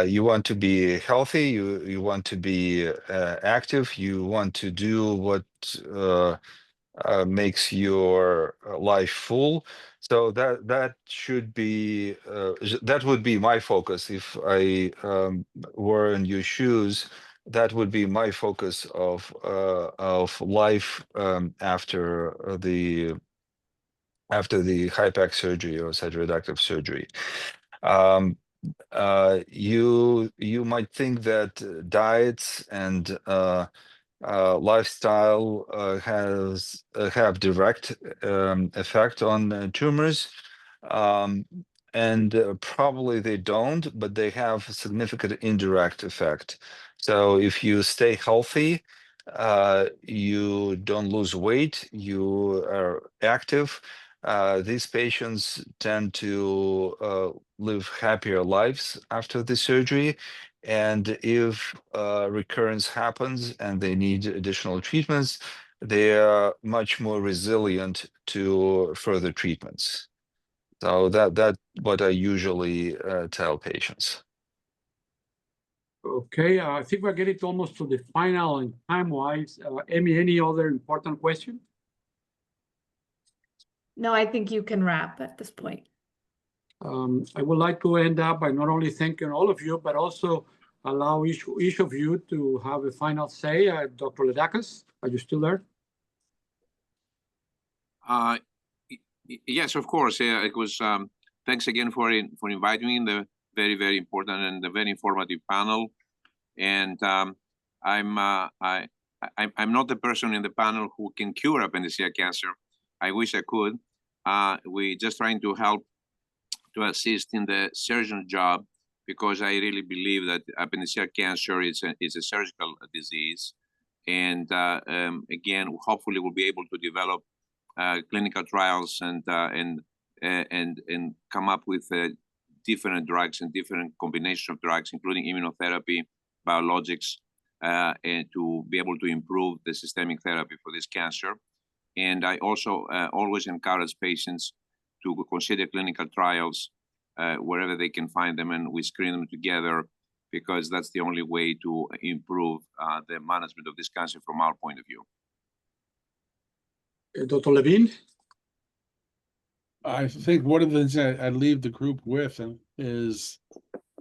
You want to be healthy, you want to be active, you want to do what makes your life full. So that should be that would be my focus if I were in your shoes. That would be my focus of life after the HIPEC surgery or cytoreductive surgery. You might think that diets and lifestyle have direct effect on tumors, and probably they don't, but they have a significant indirect effect. So if you stay healthy, you don't lose weight, you are active, these patients tend to live happier lives after the surgery. And if recurrence happens and they need additional treatments, they are much more resilient to further treatments. So that's what I usually tell patients. Okay, I think we're getting almost to the final and time-wise. Amy, any other important question? No, I think you can wrap at this point. I would like to end up by not only thanking all of you, but also allow each of you to have a final say. Dr. Ledakis, are you still there? Yes, of course. It was. Thanks again for inviting me in the very, very important and the very informative panel. And I'm not the person in the panel who can cure appendiceal cancer. I wish I could. We're just trying to help to assist in the surgeon's job, because I really believe that appendiceal cancer is a surgical disease. And again, hopefully we'll be able to develop clinical trials and come up with different drugs and different combinations of drugs, including immunotherapy, biologics, and to be able to improve the systemic therapy for this cancer. And I also always encourage patients to consider clinical trials wherever they can find them, and we screen them together, because that's the only way to improve the management of this cancer from our point of view. Dr. Levine? I think one of the things I leave the group with is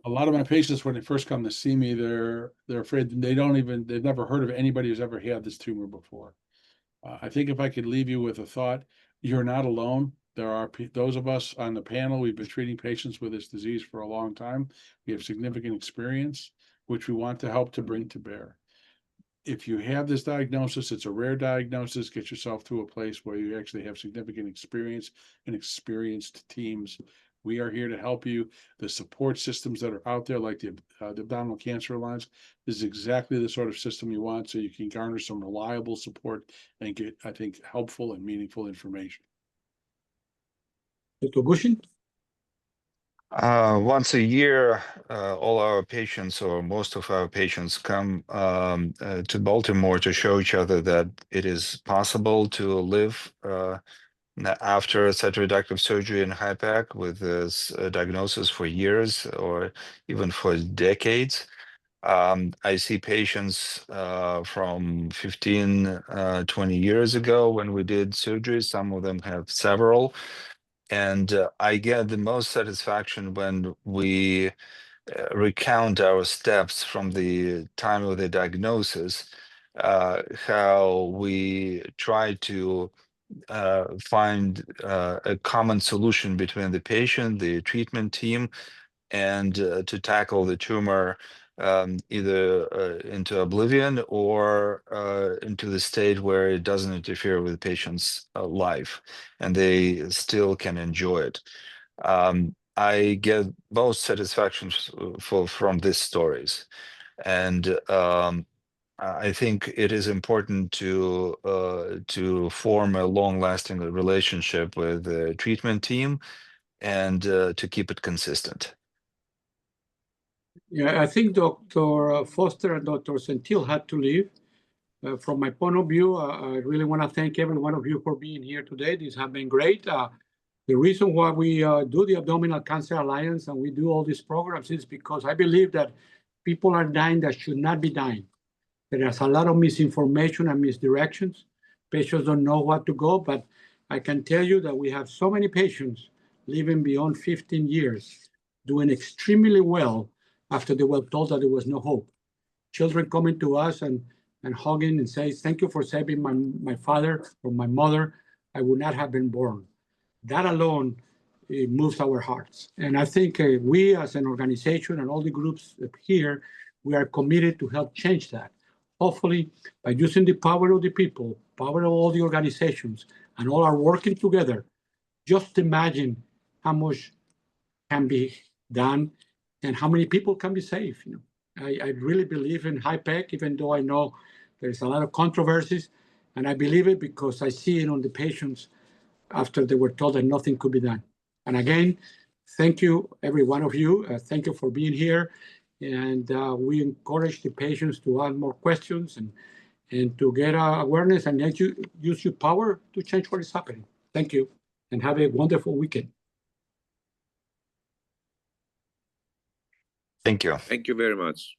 a lot of my patients, when they first come to see me, they're afraid they've never heard of anybody who's ever had this tumor before. I think if I could leave you with a thought, you're not alone. There are those of us on the panel, we've been treating patients with this disease for a long time. We have significant experience, which we want to help to bring to bear. If you have this diagnosis, it's a rare diagnosis, get yourself to a place where you actually have significant experience and experienced teams. We are here to help you. The support systems that are out there, like the Abdominal Cancer Alliance, is exactly the sort of system you want, so you can garner some reliable support and get, I think, helpful and meaningful information. Dr. Gushchin? Once a year, all our patients, or most of our patients, come to Baltimore to show each other that it is possible to live after a cytoreductive surgery in HIPEC with this diagnosis for years or even for decades. I see patients from 15, 20 years ago when we did surgery. Some of them have several. And I get the most satisfaction when we recount our steps from the time of the diagnosis, how we try to find a common solution between the patient, the treatment team, and to tackle the tumor either into oblivion or into the state where it doesn't interfere with the patient's life and they still can enjoy it. I get most satisfaction from these stories. And I think it is important to form a long-lasting relationship with the treatment team and to keep it consistent. Yeah, I think Dr. Foster and Dr. Senthil had to leave. From my point of view, I really want to thank every one of you for being here today. This has been great. The reason why we do the Abdominal Cancer Alliance and we do all these programs is because I believe that people are dying that should not be dying. There is a lot of misinformation and misdirections. Patients don't know what to go, but I can tell you that we have so many patients living beyond 15 years, doing extremely well after they were told that there was no hope. Children coming to us and hugging and say, thank you for saving my father or my mother. I would not have been born. That alone moves our hearts. And I think we as an organization and all the groups here, we are committed to help change that. Hopefully, by using the power of the people, power of all the organizations, and all are working together, just imagine how much can be done and how many people can be saved. You know, I really believe in HIPEC, even though I know there's a lot of controversies, and I believe it because I see it on the patients after they were told that nothing could be done. And again, thank you, every one of you. Thank you for being here. And we encourage the patients to ask more questions and to get awareness and use your power to change what is happening. Thank you, and have a wonderful weekend. Thank you. Thank you very much.